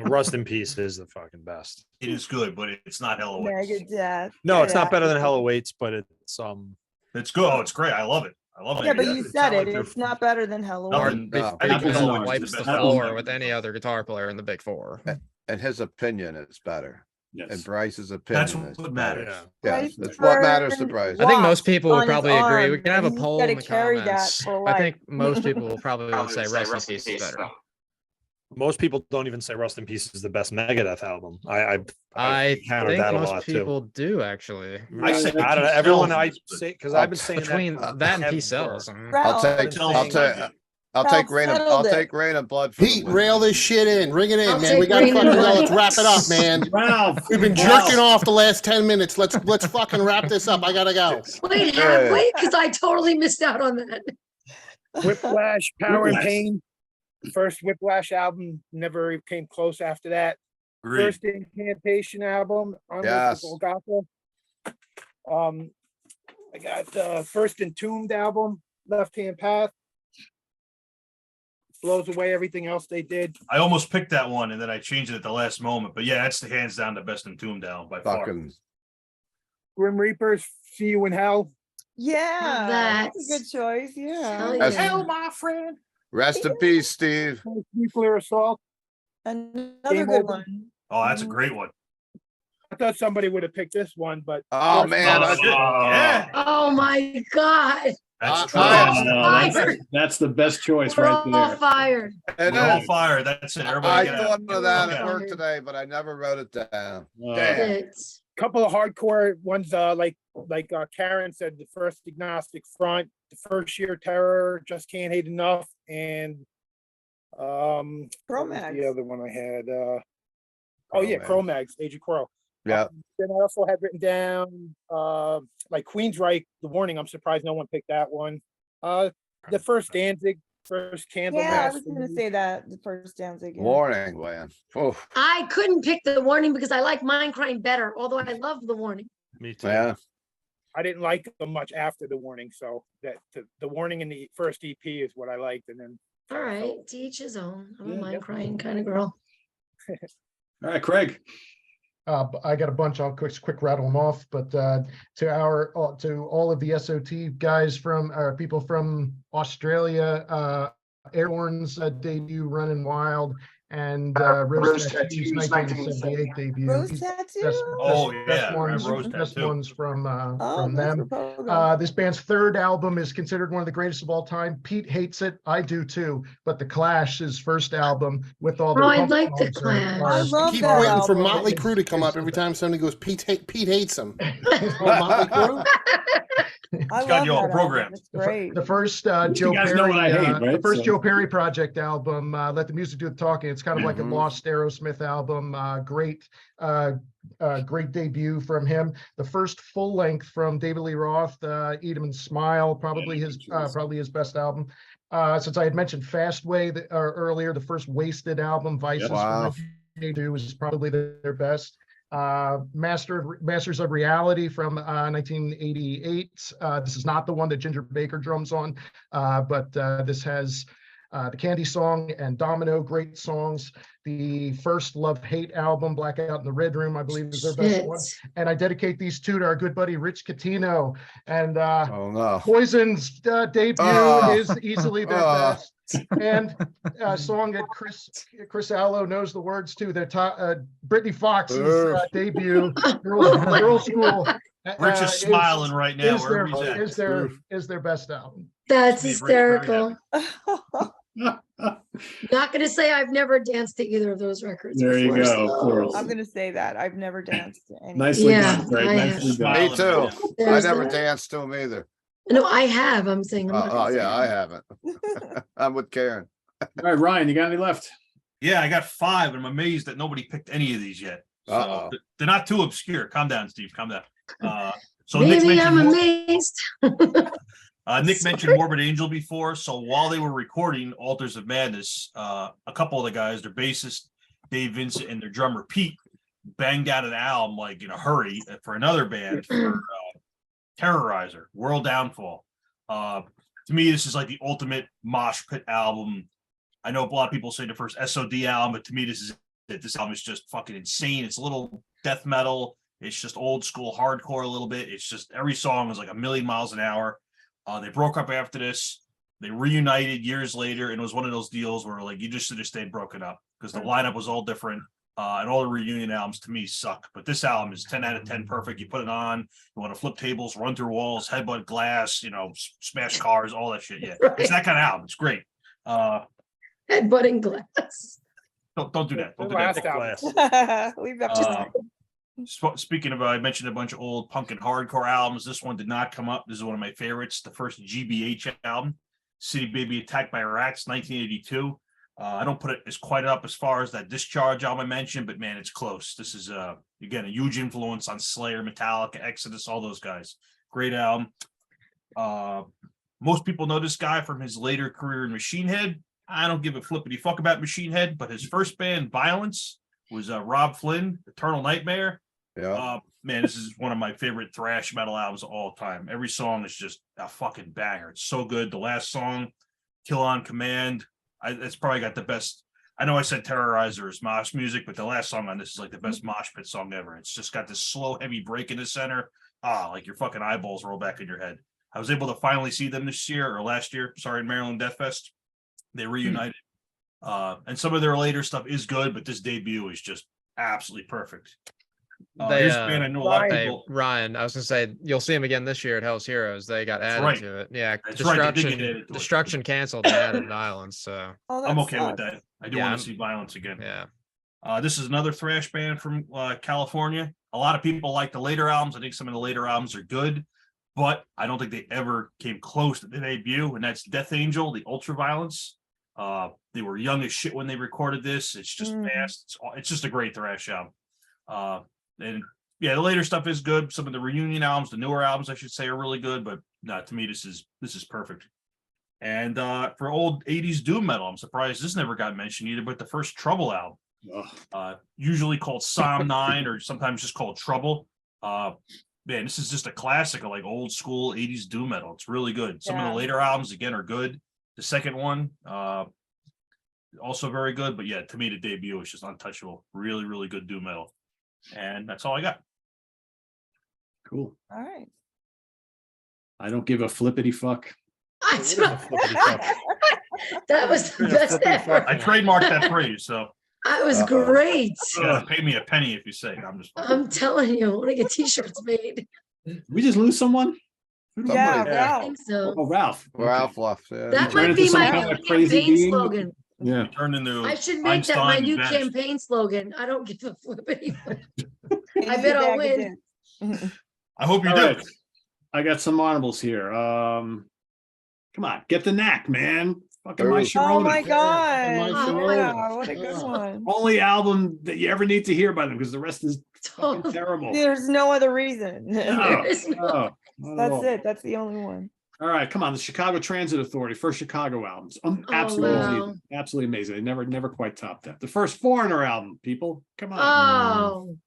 Rust in Peace is the fucking best. It is good, but it's not Hell Awaits. Megadeth. No, it's Get not better out than of Hell here. Awaits, but it's It's good. Oh, it's great. I love it. I love it. Yeah, but you It's said not it. like they're- It's not better than Hello. Nothing. No. I think Apple's Hell one Awaits wipes is the the best floor album with any other guitar player in the big four. In his opinion, it's better. and Yes. Bryce's That's opinion. what matters. Yeah. Yes, Bryce that's what matters to burned Bryce. I think most wasp people would on his probably agree. We arm, can have a and he's poll gotta in the carry that comments. for I think life. most people probably would say Rest in Peace is better. Most people don't even say Rust in Peace is the best Megadeth album. I I encountered think that a most lot too. people do actually. I say I don't know. Peace Everyone Cells I is good. say because I've been saying Between that, that and Peace forever. Cells. I'll Ralph, take, Cells I'll is my take, pick. I'll Ralph take Rain of, settled I'll it. take Rain of Blood for the Pete, win. rail this shit in. Ring it in, I'll man. We take gotta Rain and fucking go. Blood. Let's wrap it up, man. Ralph. We've been jerking off the last 10 minutes. Let's fucking wrap this up. I gotta go. Wait, Yeah. have we? Because I totally missed out on that. Whiplash, Power and Whiplash. Pain. First Whiplash album, never came close after that. Agreed. First Incantation album, Onward to Yes. Golgotha. I got the first Entombed album, Left Hand Path. Blows away everything else they did. I almost picked that one and then I changed it at the last moment. But yeah, that's the hands down the best Entombed album by far. Fucking, Grim Reapers, See You in Hell. Yeah, that's a That's- good choice. Yeah. Hell That's- yeah. my friend. rest in peace, Steve. Nuclear Assault. Another Game good over. one. Oh, that's a great one. I thought somebody would have picked this one, but Oh, First man. Oh, I shit. did. Yeah, Oh my God. that's I- true. That's the best choice We're right all there. fired. And We're all then, fired. That's it. I Everybody get out. thought of that at Okay. work today, but I never wrote it down. Uh, Damn. It's- couple of hardcore ones, like Karen said, the first Agnostic Front, the first Sheer Terror, Just Can't Hate Enough, and what was Chromax. the other one I had? Oh yeah, Chromax, Age of Quarrel. Yeah. Then I also had written down like Queensryche, The Warning. I'm surprised no one picked that one. The first Danzig, first Candle Yeah, I Mass. was gonna say that the first Danzig. Yeah. Warning, man. Oh, I couldn't pick the warning because I like Mindcrime better, although I love the warning. Me too. yeah. I didn't like them much after The Warning, so that the Warning in the first EP is what I liked, and then All right, to each his own. I'm a Yeah, Mindcrime kind of girl. All right, Craig. I got a bunch. I'll quick rattle them off. But to all of the SOT guys from people from Australia, Airborne's debut, Running Wild, and Rose Tattoo's 1978 debut. Rose These Tattoo. Oh, yeah, ones, Rose best Tattoo. ones from Oh, that's them. for Pogo. This band's third album is considered one of the greatest of all time. Pete hates it. I do too. But The Clash's first album with all the Oh, I punk like The songs Clash. I love Keep that waiting for album. Motley Crue to come up every time somebody goes, Pete hates him. Oh, Motley Crue? I got love you all that programmed. album. It's great. The first You Joe guys Perry, know what I hate, the right? first So- Joe Perry project album, Let the Music Do the Talking. It's kind of like a Mhm. lost Aerosmith album. Great debut from him. The first full length from David Lee Roth, Eat 'Em and Smile, probably his best album. Since I had mentioned Fastway earlier, the first Wasted album, Vices Wow. from 1982, is probably their best. Masters of Reality from 1988. This is not the one that Ginger Baker drums on, but this has the Candy Song and Domino, great songs. The first Love Hate album, Blackout in the Red Room, I believe is their best one. Shit. And I dedicate these two to our good buddy Rich Catino. And Oh, no. Poison's debut Oh. is easily their Oh. best. And a song that Chris Allo knows the words to. Their Brittany Fox's debut, Girls School. Rich is smiling right now. Is Wherever he's at. is their best album. That's Be very, very hysterical. Not gonna say I've never danced to either of those records. There you before, go, of so- course. I'm gonna say that. I've never danced to any. Nicely Yeah, done, Craig. I Nicely done. Me too. I There's never that. danced to him either. No, I have. I'm saying. I'm not Oh, gonna say yeah, I that. haven't. I'm with Karen. All right, Ryan, you got any left? Yeah, I got 5, and I'm amazed that nobody picked any of these yet. So Uh-oh. they're not too obscure. Calm down, Steve. Calm down. So Nick Maybe I'm mentioned amazed. Nick mentioned Morbid Angel before. So while they were recording Altars of Madness, a couple of the guys, their bassist Dave Vincent and their drummer Pete, banged out an album like in a hurry for another band for Terrorizer, World Downfall. To me, this is like the ultimate mosh pit album. I know a lot of people say the first SOD album, but to me, this album is just fucking insane. It's a little death metal. It's just old school hardcore a little bit. It's just every song is like a million miles an hour. They broke up after this. They reunited years later, and it was one of those deals where like you just should have stayed broken up because the lineup was all different. And all the reunion albums to me suck. But this album is 10 out of 10 perfect. You put it on, you want to flip tables, run through walls, headbutt glass, smash cars, all that shit. Yeah. It's that kind of album. It's great. Headbutting glass. Don't do that. Don't do Last that. album. Leave that behind. Speaking of, I mentioned a bunch of old punk and hardcore albums. This one did not come up. This is one of my favorites. The first GBH album, City Baby Attacked by Rats, 1982. I don't put it as quite up as far as that Discharge album I mentioned, but man, it's close. This is again a huge influence on Slayer, Metallica, Exodus, all those guys. Great album. Most people know this guy from his later career in Machine Head. I don't give a flippity fuck about Machine Head, but his first band, Violence, was Rob Flynn, Eternal Nightmare. Yeah. Man, this is one of my favorite thrash metal albums of all time. Every song is just a fucking banger. It's so good. The last song, Kill on Command, it's probably got the best. I know I said Terrorizer is mosh music, but the last song on this is like the best mosh pit song ever. It's just got this slow, heavy break in the center. Like your fucking eyeballs roll back in your head. I was able to finally see them this year or last year. Sorry, in Maryland Death Fest. They reunited. And some of their later stuff is good, but this debut is just absolutely perfect. Here's a band I know a lot of people. Ryan, I was gonna say you'll see him again this year at Hell's Heroes. They got added right. to it. Yeah, That's right, they did Destruction. get added to it. Destruction canceled and added Violence. So Oh, that I'm okay with sucks. that. I do Yeah, want I'm- to see Violence again. yeah. This is another thrash band from California. A lot of people like the later albums. I think some of the later albums are good, but I don't think they ever came close to the debut, and that's Death Angel, the Ultraviolence. They were young as shit when they recorded this. It's just fast. It's just a great thrash album. And yeah, the later stuff is good. Some of the reunion albums, the newer albums, I should say, are really good. But no, to me, this is perfect. And for old 80s doom metal, I'm surprised this never got mentioned either. But the first Trouble album, usually called Psalm 9 or sometimes just called Trouble. Man, this is just a classic of like old school 80s doom metal. It's really good. Some of Yeah. the later albums again are good. The second one, also very good. But yeah, to me, the debut is just untouchable. Really, really good doom metal. And that's all I got. Cool. All right. I don't give a flippity fuck. That was the best ever. I trademarked that phrase, so That was great. you gotta pay me a penny if you say it. I'm just I'm telling you, I want to get t-shirts made. Did we just lose someone? Who did we Yeah, lose? I Ralph. think so. Oh, Ralph. Okay. Ralph left. Yeah. That turned might into be some my kind new of crazy campaign being? slogan. Yeah. turned into I should make that my Einstein new vanished. campaign slogan. I don't give a flippity. And I you bet I'll bag win. it in. I hope you All do. right. I got some honorables here. Come on, get the knack, man. Fucking My Oh. Sharona. Oh my God. My Sharona. Yeah, what a good Yeah. one. Only album that you ever need to hear by them because the rest is fucking terrible. There's no other reason. No, There is no- no, not at That's all. it. That's the only one. All right, come on. The Chicago Transit Authority, first Chicago albums. Oh, Absolutely wow. amazing. Absolutely amazing. They never quite topped that. The first Foreigner album, people. Come on. Oh,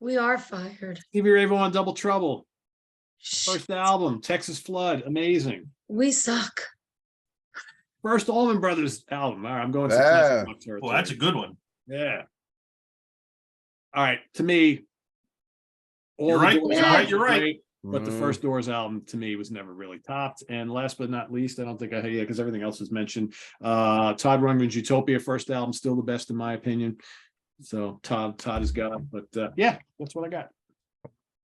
we are fired. Stevie Ray Vaughan, Double Trouble. First album, Texas Flood. Amazing. We suck. First Allman Brothers album. All right, I'm going to Yeah. classic rock territory. Well, that's a good one. Yeah. All right, to me, all You're the right. Doors You're right, albums you're are right. great, but the Mm. first Doors album to me was never really topped. And last but not least, I don't think because everything else was mentioned. Todd Rundgren's Utopia first album, still the best in my opinion. So Todd is God, but yeah, that's what I got.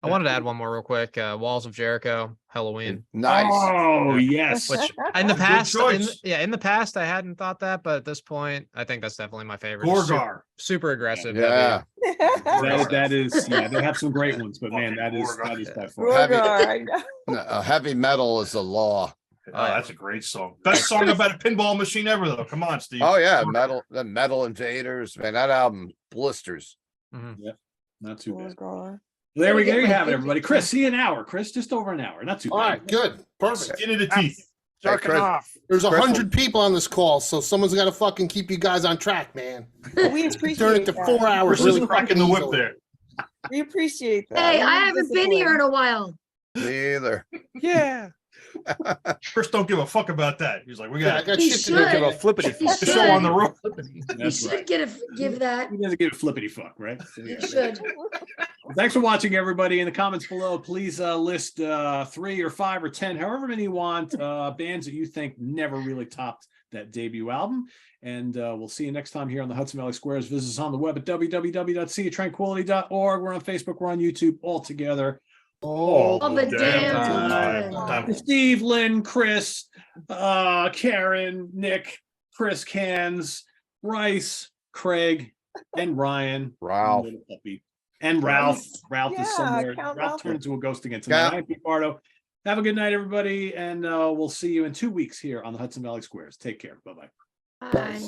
I wanted to add one more real quick. Walls of Jericho, Halloween. Nice. Oh yes. Which in the Good past, choice. in the past, I hadn't thought that, but at this point, I think that's definitely my favorite. Gorgar. Super aggressive. Yeah. That is, yeah, they have some great ones, but man, that is by far. Rogar, I know. Heavy metal is the law. Oh, that's a great song. Best song about a pinball machine ever, though. Come on, Steve. Oh yeah, the Metal Invaders, man, that album blisters. Not too bad. Rogar. There we go. Gotta There you get have it, my everybody. Chris, see you in an hour. Chris, just over an hour. Not too All bad. right, good, perfect. Skin of the teeth. Hey, Jerking Chris, off. There's Crystal. 100 people on this call, so someone's got to fucking keep you guys on track, man. We appreciate Turn it to that. 4 hours. Chris is really cracking fucking the whip easily. there. We appreciate that. Hey, We I need haven't been here discipline. in a while. Me either. Yeah. Chris don't give a fuck about that. He's like, we Yeah, I got got He shit to should. do. Give a flippity He flop. the show on the road. You That's should right. give that. He doesn't give a flippity fuck, right? So, You yeah. should. Well, thanks for watching, everybody. In the comments below, please list 3 or 5 or 10, however many you want, bands that you think never really topped that debut album. And we'll see you next time here on the Hudson Valley Squares. Visit us on the web at www.seatranquility.org. We're on Facebook. We're on YouTube all together. Oh, All the damn time. Steve, Lynn, Chris, Karen, Nick, Chris Cans, Bryce, Craig, and Ryan. Ralph. Little puppy. And Ralph. Ralph Yeah, is somewhere. count Ralph Ralph. turned into a ghost again tonight. I'm Pete Pardo. Have a good night, everybody. And we'll see you in 2 weeks here on the Hudson Valley Squares. Take care. Bye-bye. Bye.